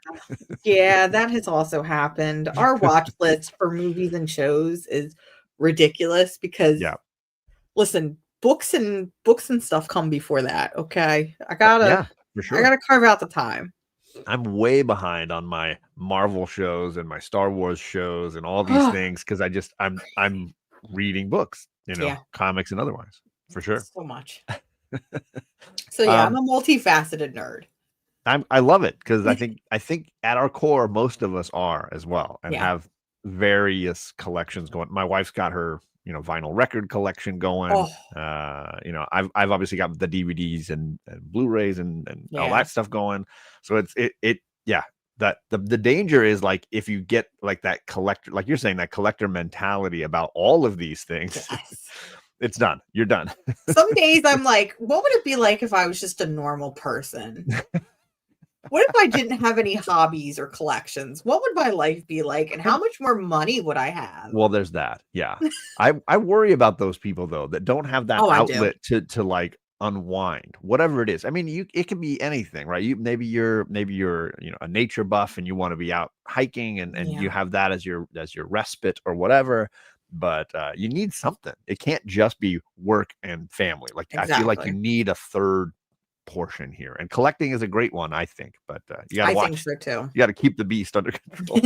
Yeah, that has also happened. Our watch list for movies and shows is ridiculous because listen, books and stuff come before that. Okay. I for gotta sure. carve out the time. I'm way behind on my Marvel shows and my Star Wars shows and all these things, because I'm reading books, comics and otherwise, for sure. So much. So yeah, I'm a multifaceted nerd. I love it, because I think at our core most of us are as well, and have various collections going. My wife's got her vinyl record collection going. I've obviously got the DVDs and Blu-rays and all that stuff going. So that the danger is, like, if you get like that collector, like you're saying, that collector mentality about all of these things, it's done. You're done. Some days I'm like, what would it be like if I was just a normal person? What if I didn't have any hobbies or collections? What would my life be like, and how much more money would I have? Well, there's that. Yeah. I worry about those people, though, that don't have that outlet to like unwind, whatever it is. I mean, it can be anything, right? Maybe you're a nature buff and you want to be out hiking and you have that as your respite or whatever. But you need something. It can't just be work and family. Like, I feel like you need a third portion here, and collecting is a great one, I think. But you gotta watch. I think so too. You got to keep the beast under control.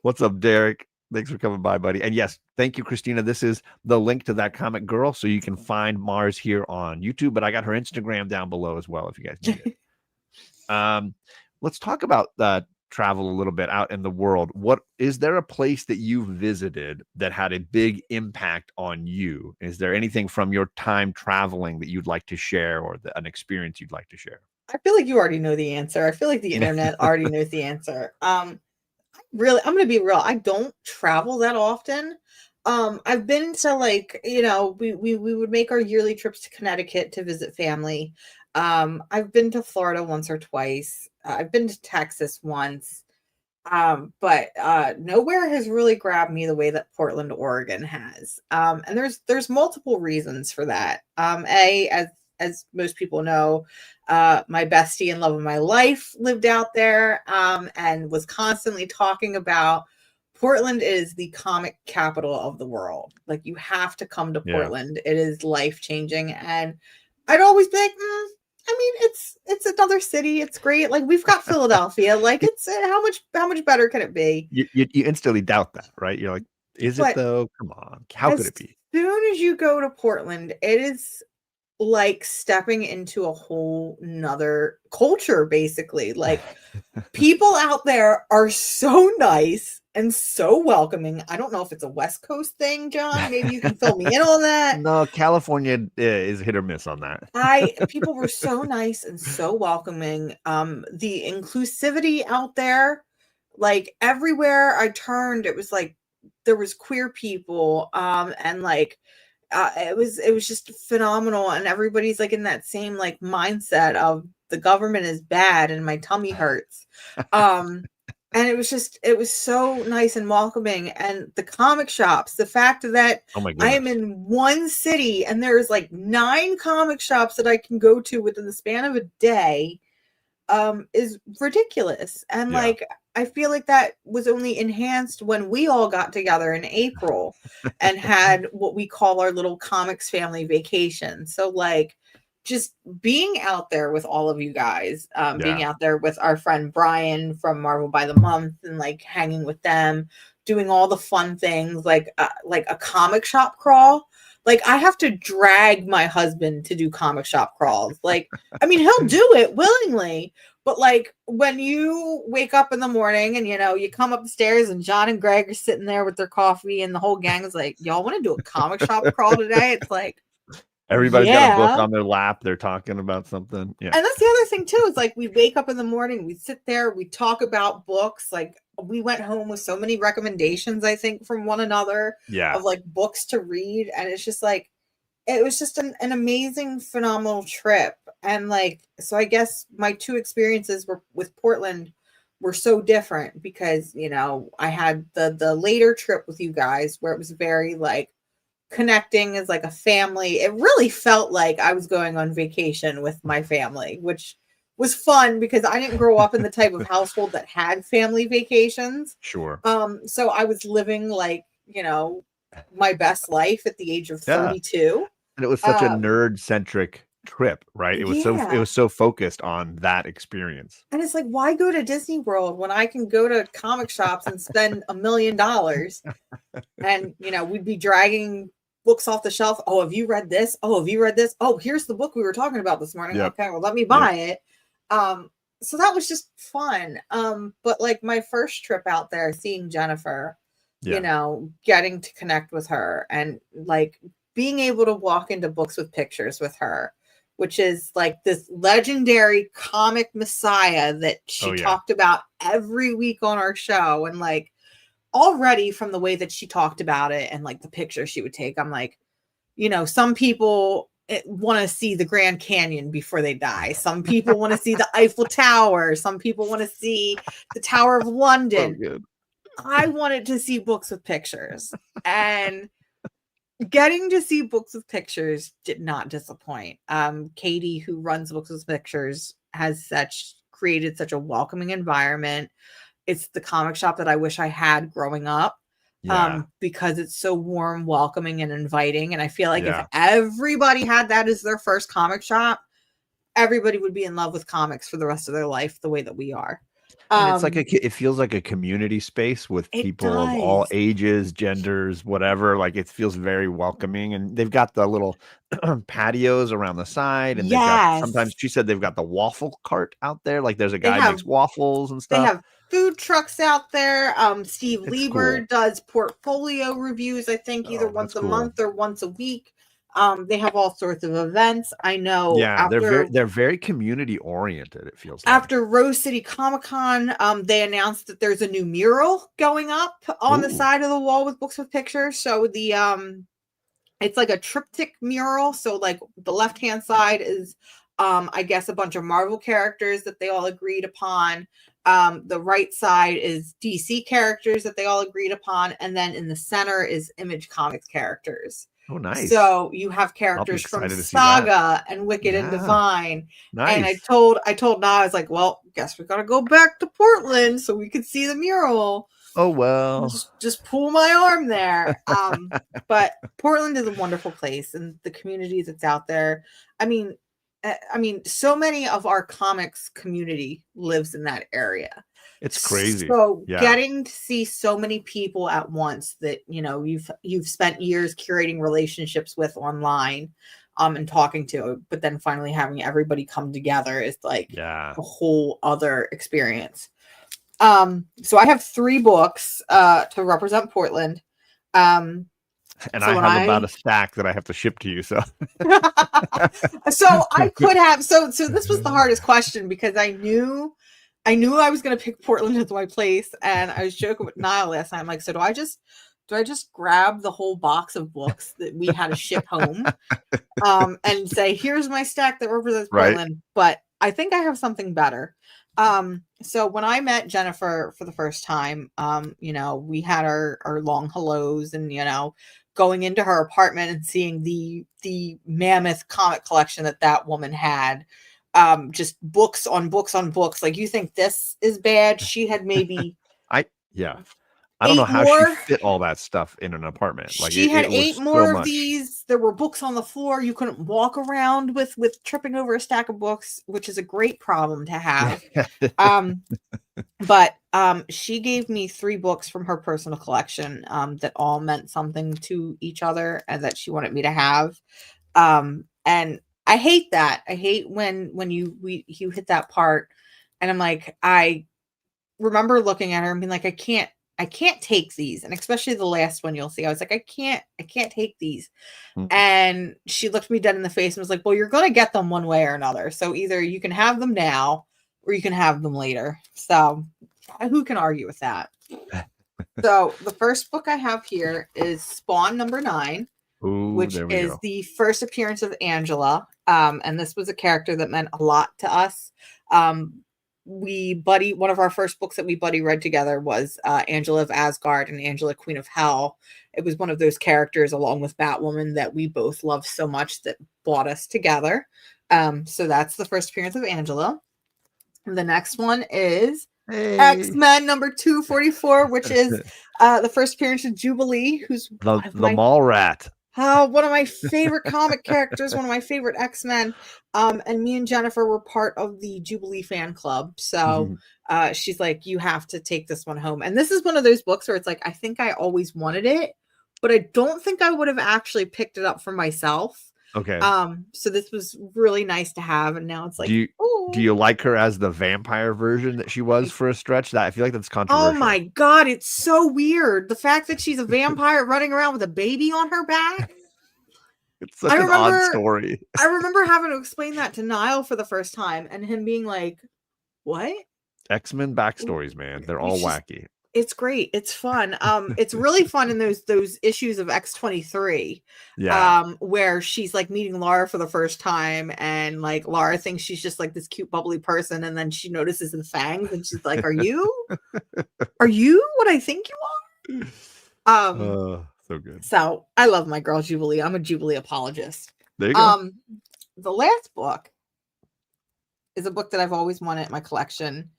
What's up, Derek? Thanks for coming by, buddy. And yes, thank you, Christina. This is the link to that comic girl, so you can find Mars here on YouTube. But I got her Instagram down below as well if you guys need it. Let's talk about travel a little bit out in the world. What is there a place that you visited that had a big impact on you? Is there anything from your time traveling that you'd like to share, or an experience you'd like to share? I feel like you already know the answer. I feel like the internet already knows the answer. Really, I'm gonna be real. I don't travel that often. I've been to like, we would make our yearly trips to Connecticut to visit family. I've been to Florida once or twice. I've been to Texas once. But nowhere has really grabbed me the way that Portland, Oregon has. And there's multiple reasons for that. As most people know, my bestie and love of my life lived out there, and was constantly talking about Portland is the comic capital of the world. Like, you have to come to Yeah. Portland. It is life changing. And I'd always be like, I mean, it's another city. It's great. Like, we've got Philadelphia. Like, it's how much better can it be? You instantly doubt that, right? You're like, is it But though? Come on. How could as it be? soon as you go to Portland, it is like stepping into a whole nother culture, basically. Like, people out there are so nice and so welcoming. I don't know if it's a West Coast thing, John. Maybe you can fill me in on that. No, California is hit or miss on that. People were so nice and so welcoming. The inclusivity out there, like everywhere I turned, it was like there was queer people, and like it was just phenomenal, and everybody's like in that same like mindset of the government is bad and my tummy hurts. And it was so nice and welcoming. And the comic shops, the fact that Oh my I am goodness. in one city and there's like 9 comic shops that I can go to within the span of a day, is ridiculous. And Yeah. like, I feel like that was only enhanced when we all got together in April and had what we call our little comics family vacation. So like, just being out there with all of you guys, being Yeah. out there with our friend Brian from Marvel by the Month, and like hanging with them, doing all the fun things like a comic shop crawl. Like, I have to drag my husband to do comic shop crawls. Like, I mean, he'll do it willingly, but like when you wake up in the morning and you come up the stairs and John and Greg are sitting there with their coffee and the whole gang is like, y'all want to do a comic shop crawl today? It's like, Everybody's got a book yeah. on their lap. They're talking about something. Yeah. And that's the other thing too, is like we wake up in the morning, we sit there, we talk about books. Like, we went home with so many recommendations, I think, from one another Yeah. of like books to read. And it's just like, it was just an amazing, phenomenal trip. And like, so I guess my 2 experiences were with Portland were so different because, I had the later trip with you guys where it was very like connecting as like a family. It really felt like I was going on vacation with my family, which was fun because I didn't grow up in the type of household that had family vacations. Sure. So I was living like, my best life at the age of Yeah. 32. And it was such a Um, nerd centric trip, right? It yeah. was so focused on that experience. And it's like, why go to Disney World when I can go to comic shops and spend $1 million? And, we'd be dragging books off the shelf. Oh, have you read this? Oh, have you read this? Oh, here's the book we were talking about this morning. Yep. Okay, well, let me Yep. buy it. So that was just fun. But like my first trip out there, seeing Jennifer, Yeah. getting to connect with her and like being able to walk into Books with Pictures with her, which is like this legendary comic messiah that she Oh yeah. talked about every week on our show. And like, already from the way that she talked about it and like the pictures she would take, I'm like, some people want to see the Grand Canyon before they die. Some people want to see the Eiffel Tower. Some people want to see the Tower of So London. good. I wanted to see Books with Pictures, and getting to see Books with Pictures did not disappoint. Katie, who runs Books with Pictures, has created such a welcoming environment. It's the comic shop that I wish I had growing up, Yeah. because it's so warm, welcoming, and inviting. And I feel like if Yeah. everybody had that as their first comic shop, everybody would be in love with comics for the rest of their life the way that we are. And it's like it feels like a community space with It people of all does. ages, genders, whatever. Like, it feels very welcoming. And they've got the little patios around the side, and they've got, sometimes Yes. she said they've got the waffle cart out there. Like, there's a They guy makes have waffles and they stuff. have food trucks out there. Steve It's Lieber cool. does portfolio reviews, I think either Oh, that's once a cool. month or once a week. They have all sorts of events. I know Yeah, they're very community oriented, it feels like. after Rose City Comic Con, they announced that there's a new mural going up on the side of the wall with books with pictures. So it's like a triptych mural. So like the left-hand side is I guess a bunch of Marvel characters that they all agreed upon. The right side is DC characters that they all agreed upon, and then in the center is Image Comics characters. Oh, nice. So you have characters from Saga and Wicked and Divine. Nice. And I told Na, I was like, well, guess we gotta go back to Portland so we could see the mural. Oh, well. Just pull my arm there. But Portland is a wonderful place, and the community that's out there. I mean, so many of our comics community lives in that area. It's crazy. So getting to see so many people at once that, you know, you've spent years curating relationships with online, and talking to, but then finally having everybody come together is like a whole other experience. So I have 3 books to represent Portland. And so I have about a stack that I have to ship to you. So, so I could have. So this was the hardest question because I knew I was going to pick Portland as my place, and I was joking with Niall last night. I'm like, so do I just grab the whole box of books that we had to ship home, and say, here's my stack that represents Portland? But I think I have something better. So when I met Jennifer for the first time, you know, we had our long hellos, and, you know, going into her apartment and seeing the mammoth comic collection that woman had, just books on books on books. Like, you think this is bad? She had maybe I don't know how she fit all that stuff in an apartment. Like, she had 8 more of these. There were books on the floor. You couldn't walk around with tripping over a stack of books, which is a great problem to have. But she gave me 3 books from her personal collection that all meant something to each other and that she wanted me to have. And I hate that. I hate when you hit that part, and I'm like, I remember looking at her and being like, I can't take these. And especially the last one you'll see, I was like, I can't take these. Mm-hmm. And she looked me dead in the face and was like, well, you're going to get them one way or another. So either you can have them now or you can have them later. So who can argue with that? So the first book I have here is Spawn number 9, which is the first appearance of Angela. And this was a character that meant a lot to us. One of our first books that we read together was Angela of Asgard and Angela, Queen of Hell. It was one of those characters, along with Batwoman, that we both loved so much that brought us together. So that's the first appearance of Angela. The next one is X-Men number 244, which is the first appearance of Jubilee, who's the mall rat. One of my favorite comic characters, one of my favorite X-Men. And me and Jennifer were part of the Jubilee fan club. So she's like, you have to take this one home. And this is one of those books where it's like, I think I always wanted it, but I don't think I would have actually picked it up for myself. Okay. So this was really nice to have. And now it's like, do you like her as the vampire version that she was for a stretch? That I feel like that's controversial. Oh my God, it's so weird. The fact that she's a vampire running around with a baby on her back. It's such an odd story. I remember having to explain that to Niall for the first time and him being like, what? X-Men backstories, man. They're all wacky. It's great. It's fun. It's really fun in those issues of X-23. Yeah. Where she's like meeting Laura for the first time, and like Laura thinks she's just like this cute, bubbly person, and then she notices the fangs, and she's like, "Are you what I think you are?" So good. So I love my girl Jubilee. I'm a Jubilee apologist. There you go. The last book is a book that I've always wanted in my collection.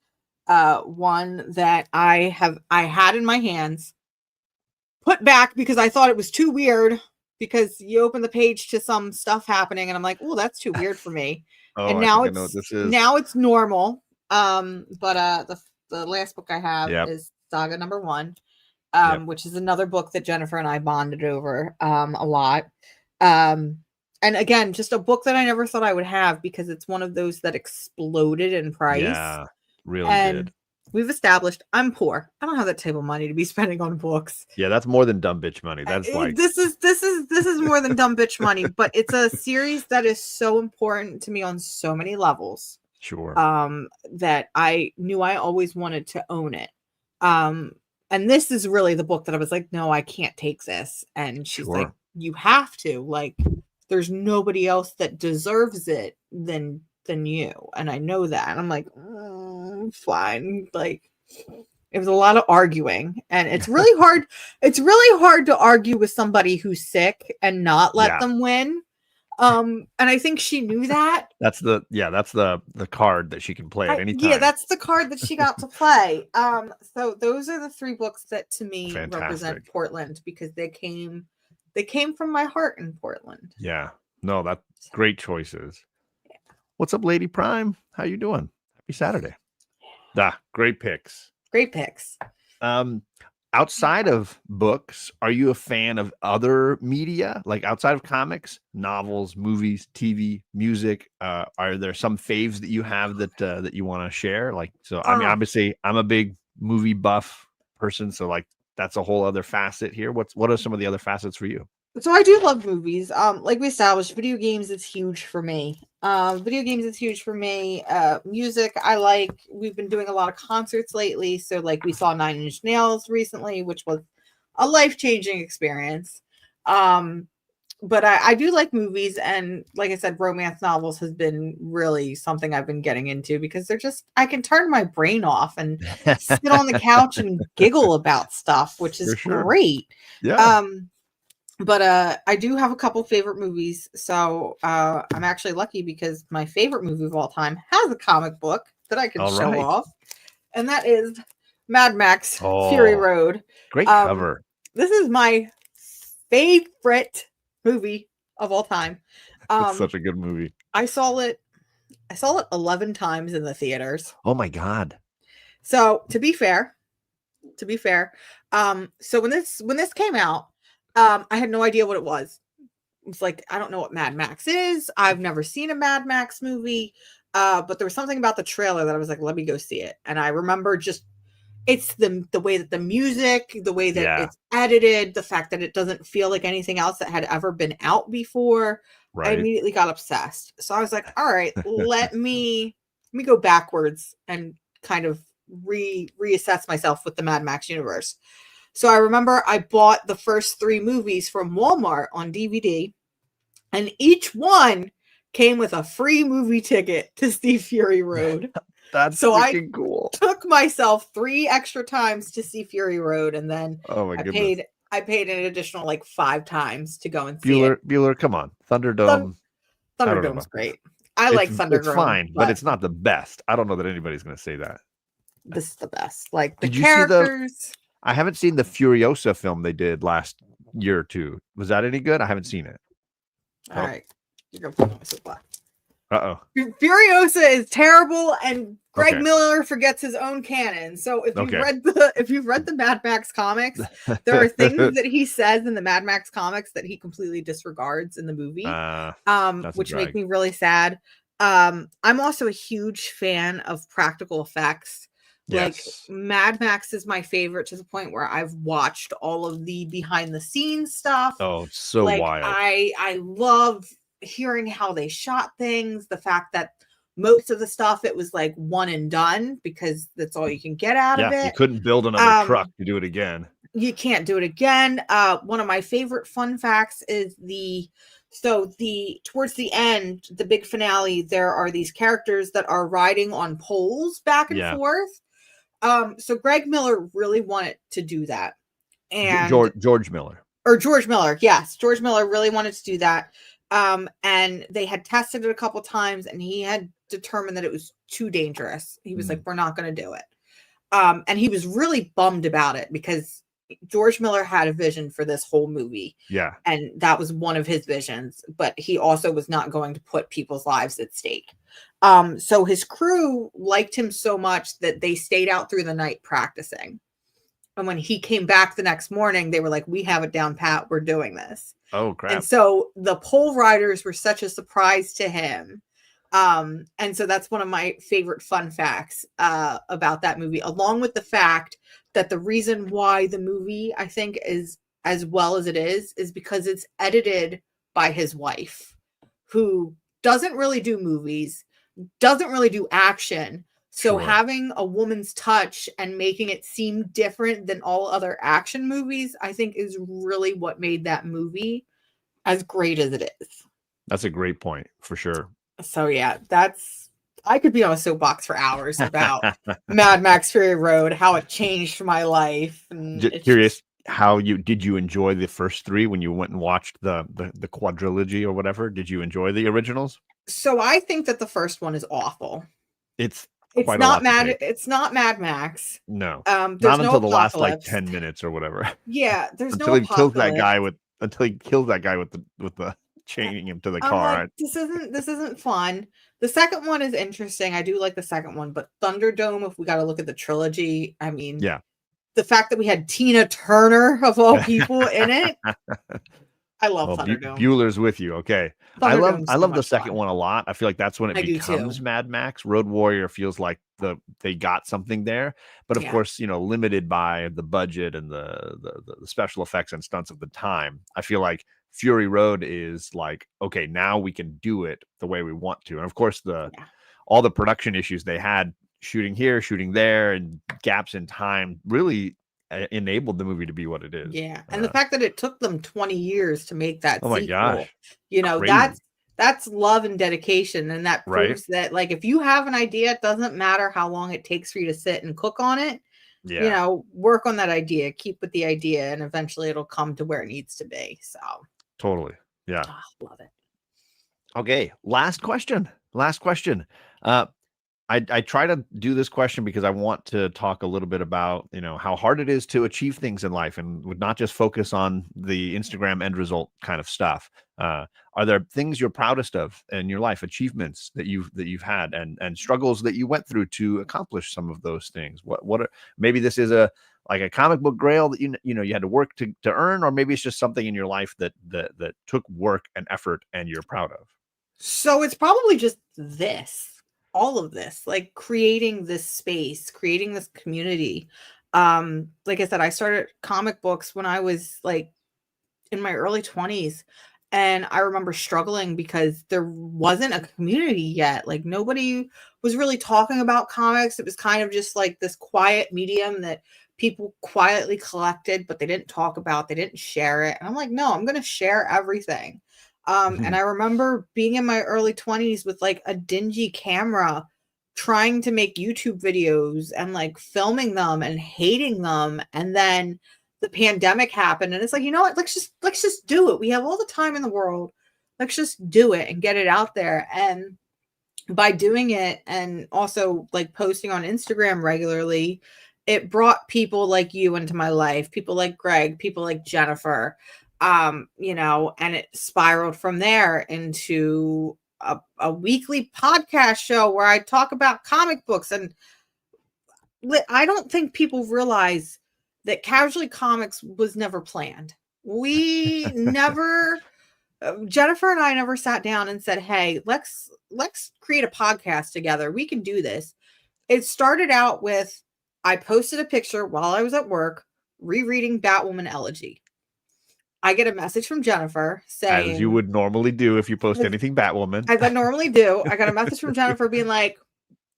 One that I had in my hands, put back because I thought it was too weird, because you open the page to some stuff happening and I'm like, oh, that's too weird for me. And now it's normal. But the last book I have is Saga number 1, which is another book that Jennifer and I bonded over a lot. And again, just a book that I never thought I would have, because it's one of those that exploded in price. Yeah. Really and did. we've established I'm poor. I don't have that type of money to be spending on books. Yeah, that's more than dumb bitch money. That's like This is more than dumb bitch money, but it's a series that is so important to me on so many levels. sure. That I knew I always wanted to own it. And this is really the book that I was like, no, I can't take this. And she's Sure. like, you have to. Like, there's nobody else that deserves it than you. And I know that. And I'm like, fine. Like, it was a lot of arguing, and it's really hard. It's really hard to argue with somebody who's sick and not let Yeah. them win. And I think she knew that. That's the card that she can play at any time. Yeah, that's the card that she got to play. So those are the three books that to me represent Fantastic. Portland, because they came from my heart in Portland. Yeah. No, that's great choices. What's up, Lady Prime? How you doing? Happy Saturday. Great picks. Great picks. Outside of books, are you a fan of other media, like outside of comics, novels, movies, TV, music? Are there some faves that you have that you want to share? Like, so I mean, obviously, I'm a big movie buff person, so like that's a whole other facet here. What are some of the other facets for you? So I do love movies. Like we established, video games is huge for me. Music, I like. We've been doing a lot of concerts lately. So like we saw 9 Inch Nails recently, which was a life-changing experience. But I do like movies, and like I said, romance novels has been really something I've been getting into, because they're just, I can turn my brain off and sit on the couch and giggle about stuff, which is great. Yeah. But I do have a couple favorite movies. So I'm actually lucky, because my favorite movie of all time has a comic book that I can show off. And that is Mad Max Fury Road. Great cover. This is my favorite movie of all time. It's such a good movie. I saw it 11 times in the theaters. Oh my God. So to be fair, so when this came out, I had no idea what it was. It's like, I don't know what Mad Max is. I've never seen a Mad Max movie. But there was something about the trailer that I was like, let me go see it. And I remember just, it's the way that the music, the way that it's edited, the fact that it doesn't feel like anything else that had ever been out before. Right. I immediately got obsessed. So I was like, all right, let me go backwards and kind of reassess myself with the Mad Max universe. So I remember I bought the first 3 movies from Walmart on DVD, and each one came with a free movie ticket to see Fury Road. That's so freaking cool. Took myself 3 extra times to see Fury Road, and then I paid an additional like 5 times to go and see it. Bueller, come on. Thunderdome. Thunderdome's great. I like Thunderdome. It's fine, but it's not the best. I don't know that anybody's going to say that. This is the best. Like the characters. I haven't seen the Furiosa film they did last year or two. Was that any good? I haven't seen it. All right. You're going to put me so black. Uh-oh. Furiosa is terrible, and Greg Miller forgets his own canon. So if you've read the Mad Max comics, there are things that he says in the Mad Max comics that he completely disregards in the movie, which make me really sad. I'm also a huge fan of practical effects. Like Mad Max is my favorite, to the point where I've watched all of the behind the scenes stuff. Oh, it's so wild. I love hearing how they shot things. The fact that most of the stuff, it was like one and done, because that's all you can get out of it. You couldn't build another truck to do it again. You can't do it again. One of my favorite fun facts is towards the end, the big finale, there are these characters that are riding on poles back and forth. So Greg Miller really wanted to do that. And George Miller. Yes. George Miller really wanted to do that. And they had tested it a couple times, and he had determined that it was too dangerous. He was like, we're not going to do it. And he was really bummed about it, because George Miller had a vision for this whole movie. Yeah. And that was one of his visions, but he also was not going to put people's lives at stake. So his crew liked him so much that they stayed out through the night practicing. And when he came back the next morning, they were like, we have it down pat. We're doing this. Oh, crap. And so the pole riders were such a surprise to him And so that's one of my favorite fun facts about that movie, along with the fact that the reason why the movie, I think, is as well as it is because it's edited by his wife, who doesn't really do movies, doesn't really do action. So Sure. having a woman's touch and making it seem different than all other action movies, I think is really what made that movie as great as it is. That's a great point for sure. So yeah, I could be on a soapbox for hours about Mad Max Fury Road, how it changed my life. And Curious, how did you enjoy the first three when you went and watched the quadrilogy or whatever? Did you enjoy the originals? So I think that the first one is awful. It's not Mad Max. No. There's Not no until the last like apocalypse. 10 minutes or whatever. Yeah, there's until no he kills that apocalypse. guy until he kills that guy with the chaining him to the car. Like, this isn't fun. The second one is interesting. I do like the second one, but Thunderdome, if we got to look at the trilogy, I mean, yeah, the fact that we had Tina Turner of all people in it. I love Thunderdome. Bueller's with you. Okay. I love the second one a lot. I feel like that's when it becomes Mad Max. Road Warrior feels like they got something there, but of course, limited by the budget and the special effects and stunts of the time. I feel like Fury Road is like, okay, now we can do it the way we want to. And of course, all the production issues they had, shooting here, shooting there, and gaps in time really enabled the movie to be what it is. Yeah. And the fact that it took them 20 years to make that sequel, my gosh. That's love and dedication. And that proves that, like, if you have an idea, it doesn't matter how long it takes for you to sit and cook on it. Yeah. Work on that idea, keep with the idea, and eventually it'll come to where it needs to be. So totally. Yeah. Love it. Okay. Last question. I try to do this question because I want to talk a little bit about, how hard it is to achieve things in life and would not just focus on the Instagram end result kind of stuff. Are there things you're proudest of in your life, achievements that you've had and struggles that you went through to accomplish some of those things? Maybe this is a comic book grail that you had to work to earn, or maybe it's just something in your life that took work and effort and you're proud of. So it's probably just all of this, like creating this space, creating this community. Like I said, I started comic books when I was like in my early 20s, and I remember struggling because there wasn't a community yet. Like, nobody was really talking about comics. It was kind of just like this quiet medium that people quietly collected, but they didn't talk about, they didn't share it. And I'm like, no, I'm going to share everything. And I remember being in my early 20s with like a dingy camera, trying to make YouTube videos and like filming them and hating them. And then the pandemic happened, and it's like, you know what? Let's just do it. We have all the time in the world. Let's just do it and get it out there. And by doing it, and also like posting on Instagram regularly, it brought people like you into my life, people like Greg, people like Jennifer. And it spiraled from there into a weekly podcast show where I talk about comic books. And I don't think people realize that Casually Comics was never planned. We never, Jennifer and I never sat down and said, hey, let's create a podcast together. We can do this. It started out with, I posted a picture while I was at work rereading Batwoman Elegy. I get a message from Jennifer saying, as you would normally do if you post anything Batwoman. As I normally do. I got a message from Jennifer being like,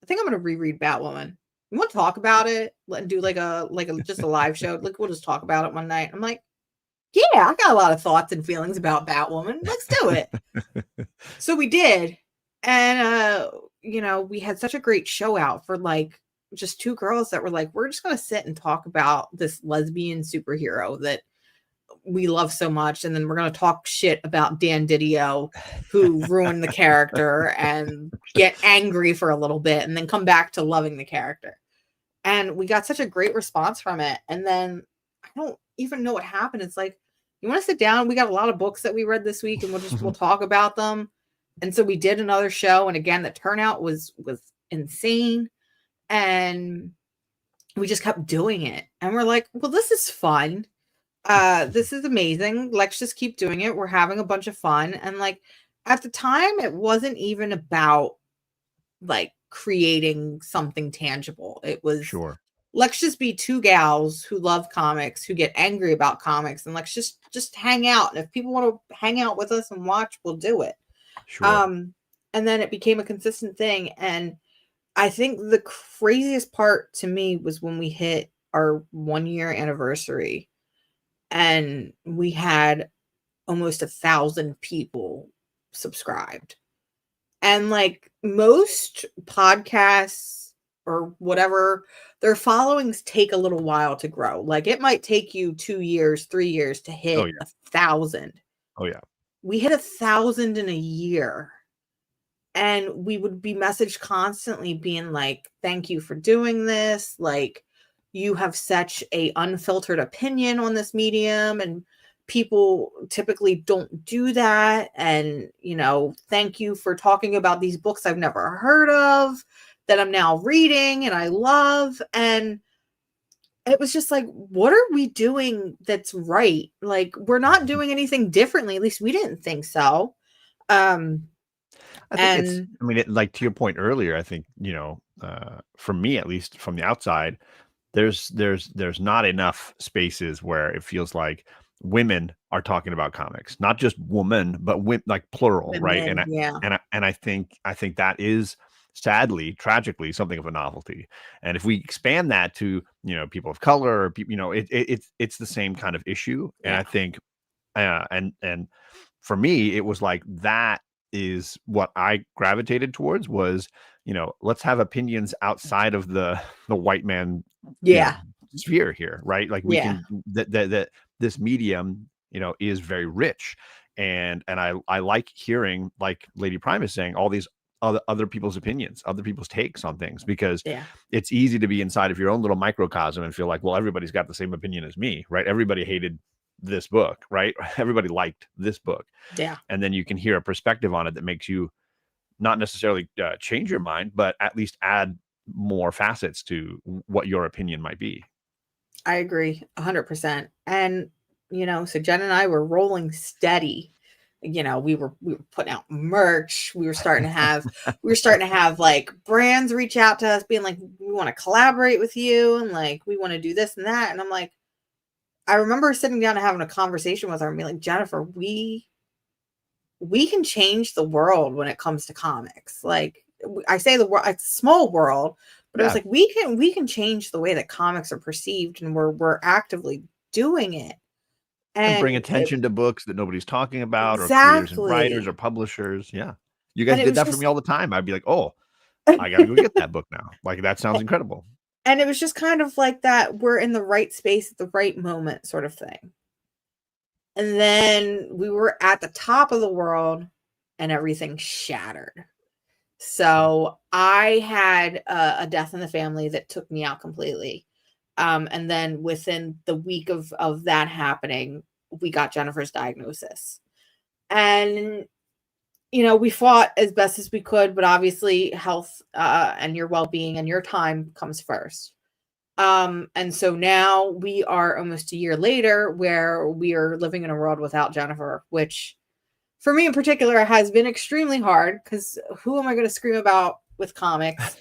I think I'm going to reread Batwoman. You want to talk about it and do like a just a live show? Like, we'll just talk about it one night. I'm like, yeah, I got a lot of thoughts and feelings about Batwoman. Let's do it. So we did. And, we had such a great show out for like just two girls that were like, we're just going to sit and talk about this lesbian superhero that we love so much, and then we're going to talk shit about Dan Didio, who ruined the character, and get angry for a little bit and then come back to loving the character. And we got such a great response from it. And then I don't even know what happened. It's like, you want to sit down? We got a lot of books that we read this week, and we'll talk about them. And so we did another show, and again, the turnout was insane, and we just kept doing it. And we're like, well, this is fun. This is amazing. Let's just keep doing it. We're having a bunch of fun. And like, at the time, it wasn't even about like creating something tangible. It was, Sure. let's just be two gals who love comics, who get angry about comics, and let's just hang out. And if people want to hang out with us and watch, we'll do it. Sure. And then it became a consistent thing. And I think the craziest part to me was when we hit our 1-year anniversary and we had almost 1,000 people subscribed. And like most podcasts or whatever, their followings take a little while to grow. Like it might take you 2 years, 3 years to hit 1,000. Oh yeah. We hit 1,000 in a year. And we would be messaged constantly being like, thank you for doing this. Like, you have such a unfiltered opinion on this medium, and people typically don't do that. And, you know, thank you for talking about these books I've never heard of that I'm now reading and I love. And it was just like, what are we doing that's right? Like, we're not doing anything differently. At least we didn't think so. I think like to your point earlier, I think, you know, for me, at least from the outside, there's not enough spaces where it feels like women are talking about comics, not just women, but like plural, women, right? And yeah. I think that is sadly, tragically, something of a novelty. And if we expand that to, you know, people of color, or people, you know, it's the same kind of issue. And I think, and for me, it was like that is what I gravitated towards was, you know, let's have opinions outside of the white man sphere here, right? Like we can that this medium, you know, is very rich. And I like hearing, like Lady Prime is saying, all these other people's opinions, other people's takes on things, because it's easy to be inside of your own little microcosm and feel like, well, everybody's got the same opinion as me, right? Everybody hated this book, right? Everybody liked this book. Yeah. And then you can hear a perspective on it that makes you not necessarily change your mind, but at least add more facets to what your opinion might be. I agree 100%. And, you know, so Jen and I were rolling steady. You know, we were putting out merch. We were starting to have like brands reach out to us being like, we want to collaborate with you. And like, we want to do this and that. And I'm like, I remember sitting down and having a conversation with her and being like, Jennifer, we can change the world when it comes to comics. Like I say the world, it's a small world, but I was like, we can change the way that comics are perceived, and we're actively doing it. And bring attention to books that nobody's talking about, or creators and writers or publishers. Yeah. You guys did that for me all the time. I'd be like, oh, I gotta go get that book now. Like, that sounds incredible. And it was just kind of like that, we're in the right space at the right moment sort of thing. And then we were at the top of the world and everything shattered. So I had a death in the family that took me out completely. And then within the week of that happening, we got Jennifer's diagnosis. And, you know, we fought as best as we could, but obviously health and your well-being and your time comes first. And so now we are almost a year later where we are living in a world without Jennifer, which for me in particular has been extremely hard, because who am I going to scream about with comics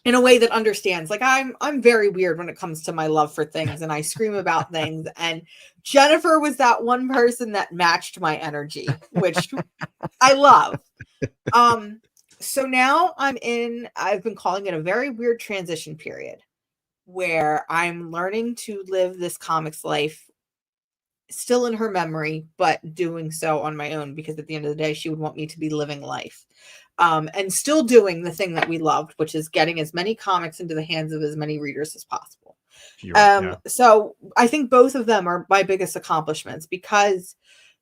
in a way that understands? Like I'm very weird when it comes to my love for things, and I scream about things, and Jennifer was that one person that matched my energy, which I love. So now I've been calling it a very weird transition period where I'm learning to live this comics life still in her memory, but doing so on my own, because at the end of the day, she would want me to be living life. And still doing the thing that we loved, which is getting as many comics into the hands of as many readers as possible. So I think both of them are my biggest accomplishments, because,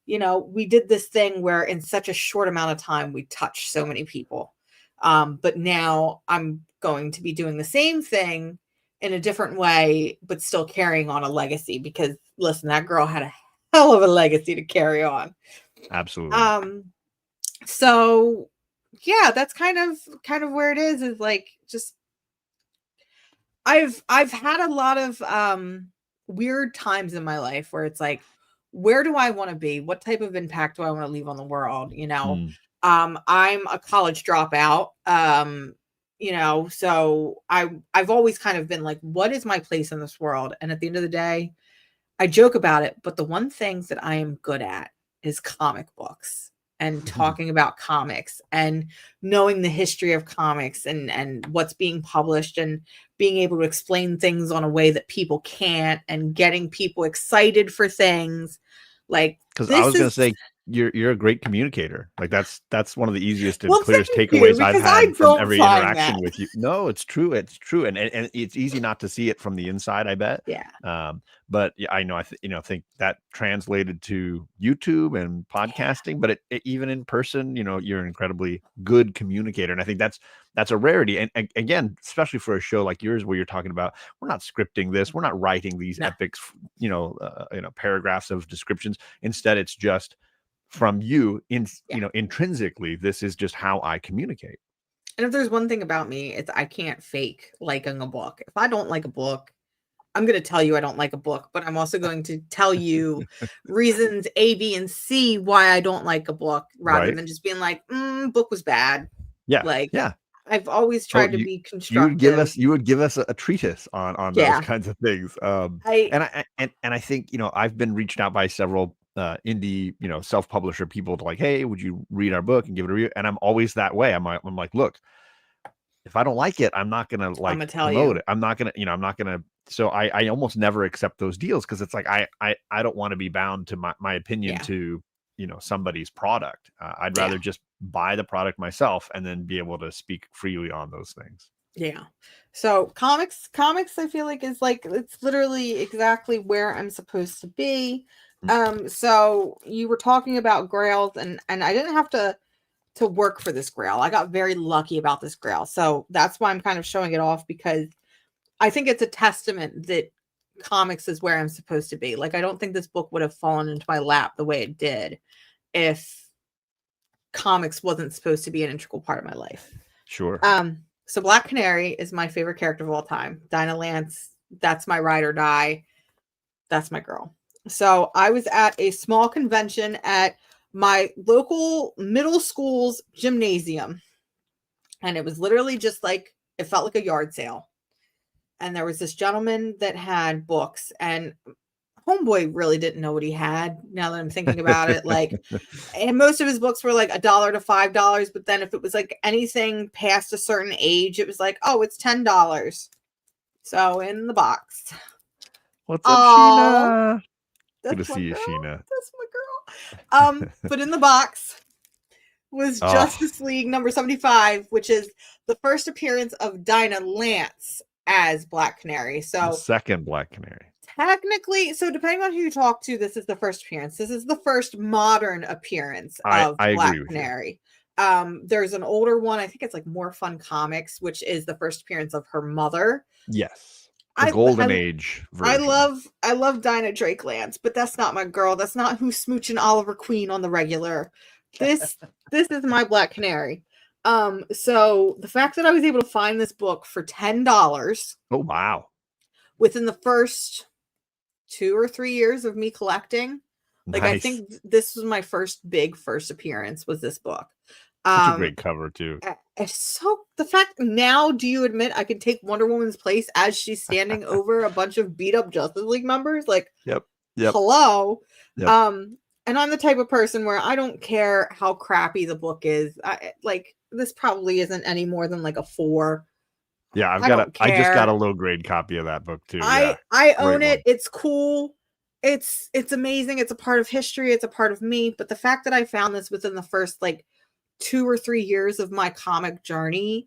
you know, we did this thing where in such a short amount of time, we touched so many people. But now I'm going to be doing the same thing in a different way, but still carrying on a legacy, because listen, that girl had a hell of a legacy to carry on. Absolutely. So yeah, that's kind of where it is like, just, I've had a lot of weird times in my life where it's like, where do I want to be? What type of impact do I want to leave on the world? You know, I'm a college dropout. You know, so I've always kind of been like, what is my place in this world? And at the end of the day, I joke about it, but the one thing that I am good at is comic books and talking about comics and knowing the history of comics and what's being published and being able to explain things on a way that people can't and getting people excited for things. Like, Because I this was going to is say you're a great communicator. Like that's one of the easiest and well, clearest thank you, takeaways I've because I had from don't every find interaction that. with you. No, it's true. It's true, and it's easy not to see it from the inside, I bet. Yeah. But yeah, I know. Think that translated to YouTube and podcasting, but even in person, you're an incredibly good communicator, and I think that's a rarity. And again, especially for a show like yours, where you're talking about, we're not scripting this, we're not writing these No. epics, paragraphs of descriptions. Instead, it's just from you intrinsically, this is just how I communicate. And if there's one thing about me, it's I can't fake liking a book. If I don't like a book, I'm going to tell you I don't like a book, but I'm also going to tell you reasons A, B, and C why I don't like a book, rather than just being like, book was bad. Yeah. Like, yeah. I've always tried to be constructive. You would give us a treatise on those kinds of things. I think, I've been reached out by several indie, self-publisher people to like, hey, would you read our book and give it a review? And I'm always that way. I'm like, look, if I don't like it, I'm not gonna promote it. I'm not gonna. So I almost never accept those deals, because it's like I don't want to be bound to my opinion to somebody's product. I'd rather just buy the product myself and then be able to speak freely on those things. Yeah. So comics I feel like is like, it's literally exactly where I'm supposed to be. So you were talking about grails, and I didn't have to work for this grail. I got very lucky about this grail. So that's why I'm kind of showing it off, because I think it's a testament that comics is where I'm supposed to be. Like, I don't think this book would have fallen into my lap the way it did if comics wasn't supposed to be an integral part of my life. Sure. So Black Canary is my favorite character of all time. Dinah Lance, that's my ride or die. That's my girl. So I was at a small convention at my local middle school's gymnasium, and it was literally just like, it felt like a yard sale. And there was this gentleman that had books, and homeboy really didn't know what he had, now that I'm thinking about it. Like, and most of his books were like $1 to $5, but then if it was like anything past a certain age, it was like, oh, it's $10. So in the box. What's up, Sheena? Good to see you, Sheena. That's my girl. But in the box was Justice League number 75, which is the first appearance of Dinah Lance as Black Canary. So the second Black Canary. Technically, so depending on who you talk to, this is the first appearance. This is the first modern appearance of Black Canary. There's an older one. I think it's like More Fun Comics, which is the first appearance of her mother. Yes. The golden age version. I love Dinah Drake Lance, but that's not my girl. That's not who's smooching Oliver Queen on the regular. This is my Black Canary. So the fact that I was able to find this book for $10. Oh wow. Within the first 2 or 3 years of me collecting. Like, nice. I think this was my first appearance, was this book. Such a great cover too. So the fact, now do you admit I can take Wonder Woman's place as she's standing over a bunch of beat up Justice League members? Like, yep. Hello. Yep. And I'm the type of person where I don't care how crappy the book is. Like, this probably isn't any more than like a 4. Yeah, I just got a low grade copy of that book too. I own it. It's cool. It's amazing. It's a part of history. It's a part of me. But the fact that I found this within the first like 2 or 3 years of my comic journey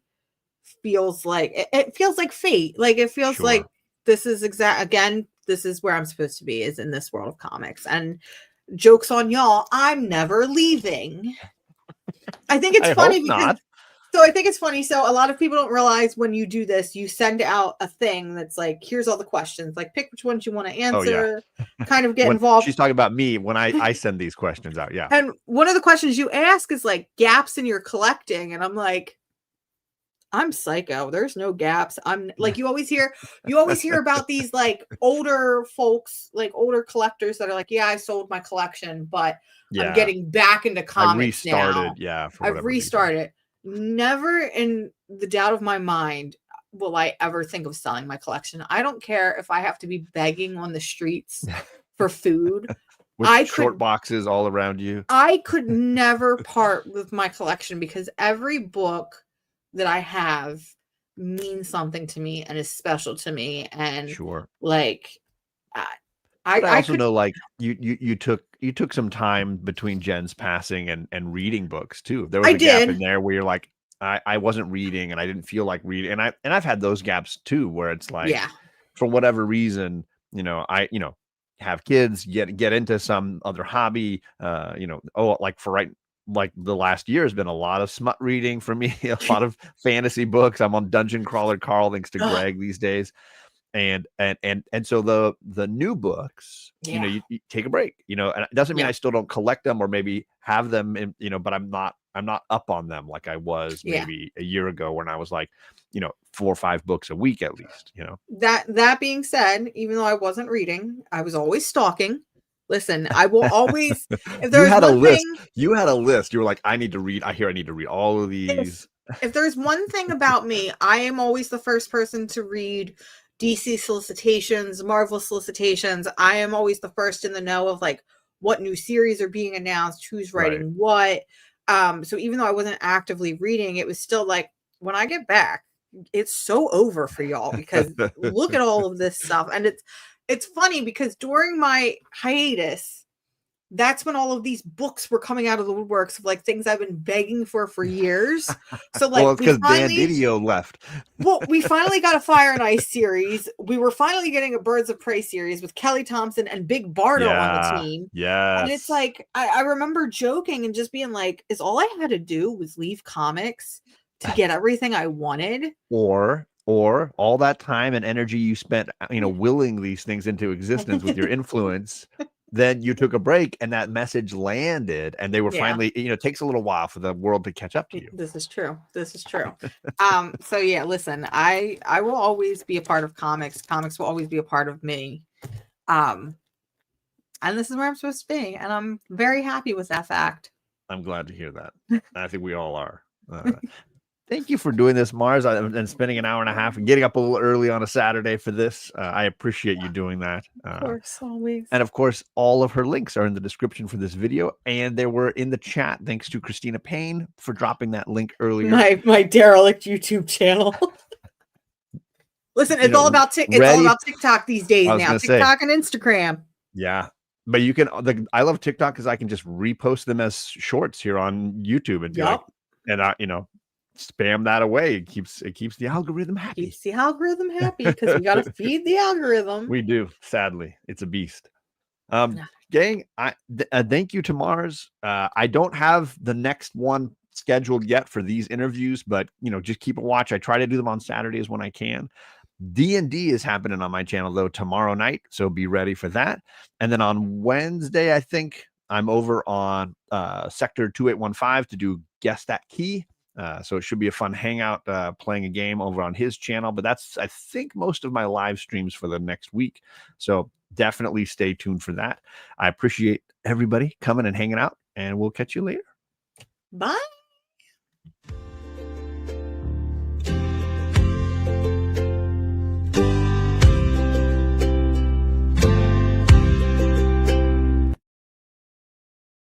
feels like it feels like fate. Like, it feels like this is this is where I'm supposed to be, is in this world of comics. And joke's on y'all, I'm never leaving. I think it's funny because not. So I think it's funny. So a lot of people don't realize when you do this, you send out a thing that's like, here's all the questions, like pick which ones you want to answer, kind of get involved. She's talking about me when I send these questions out. Yeah. And one of the questions you ask is like gaps in your collecting. And I'm like, I'm psycho. There's no gaps. I'm like, you always hear about these like older folks, like older collectors that are like, yeah, I sold my collection, but I'm getting back into I comics restarted. now. Yeah. For I've whatever reason. restarted. Never in the doubt of my mind will I ever think of selling my collection. I don't care if I have to be begging on the streets for food. With short boxes all around you. I could never part with my collection because every book that I have means something to me and is special to me. And Sure. like, I also know like you took some time between Jen's passing and reading books too. There was a gap in there where you're like, I wasn't reading and I didn't feel like reading. And I've had those gaps too, where it's like, for whatever reason, I have kids, get into some other hobby, like the last year has been a lot of smut reading for me, a lot of fantasy books. I'm on Dungeon Crawler Carl, thanks to Greg these days. And so the new books, you take a break, and it doesn't mean I still don't collect them or maybe have them in, but I'm not up on them like I was maybe a year ago when I was like, 4 or 5 books a week at least, That being said, even though I wasn't reading, I was always stalking. Listen, I will always, if there's one thing, you had a list. You were like, I need to read all of these. If there's one thing about me, I am always the first person to read DC solicitations, Marvel solicitations. I am always the first in the know of like what new series are being announced, who's writing what. So even though I wasn't actively reading, it was still like, when I get back, it's so over for y'all because look at all of this stuff. And it's funny because during my hiatus, that's when all of these books were coming out of the woodworks of like things I've been begging for years. So like, well, because Dan Didio left. Well, we finally got a Fire and Ice series. We were finally getting a Birds of Prey series with Kelly Thompson and Big Bardo on the team. Yeah. And it's like, I remember joking and just being like, is all I had to do was leave comics to get everything I wanted? Or all that time and energy you spent, willing these things into existence with your influence, then you took a break and that message landed and they were finally, it takes a little while for the world to catch up to you. This is true. So yeah, listen, I will always be a part of comics. Comics will always be a part of me. And this is where I'm supposed to be. And I'm very happy with that fact. I'm glad to hear that. I think we all are. Thank you for doing this, Mars, and spending an hour and a half and getting up a little early on a Saturday for this. I appreciate you doing that. Of course, always. And of course, all of her links are in the description for this video, and they were in the chat. Thanks to Christina Payne for dropping that link earlier. My derelict YouTube channel. Listen, it's all about TikTok these days now. TikTok and Instagram. Yeah. But you can, I love TikTok because I can just repost them as shorts here on YouTube and be like, and spam that away. It keeps the algorithm happy. Keeps the algorithm happy because we got to feed the algorithm. We do. Sadly, it's a beast. Gang, thank you to Mars. I don't have the next one scheduled yet for these interviews, but just keep a watch. I try to do them on Saturdays when I can. D&D is happening on my channel though tomorrow night, so be ready for that. And then on Wednesday, I think I'm over on Sector 2815 to do Guess That Key. So it should be a fun hangout playing a game over on his channel. But that's, I think, most of my live streams for the next week. So definitely stay tuned for that. I appreciate everybody coming and hanging out, and we'll catch you later. Bye.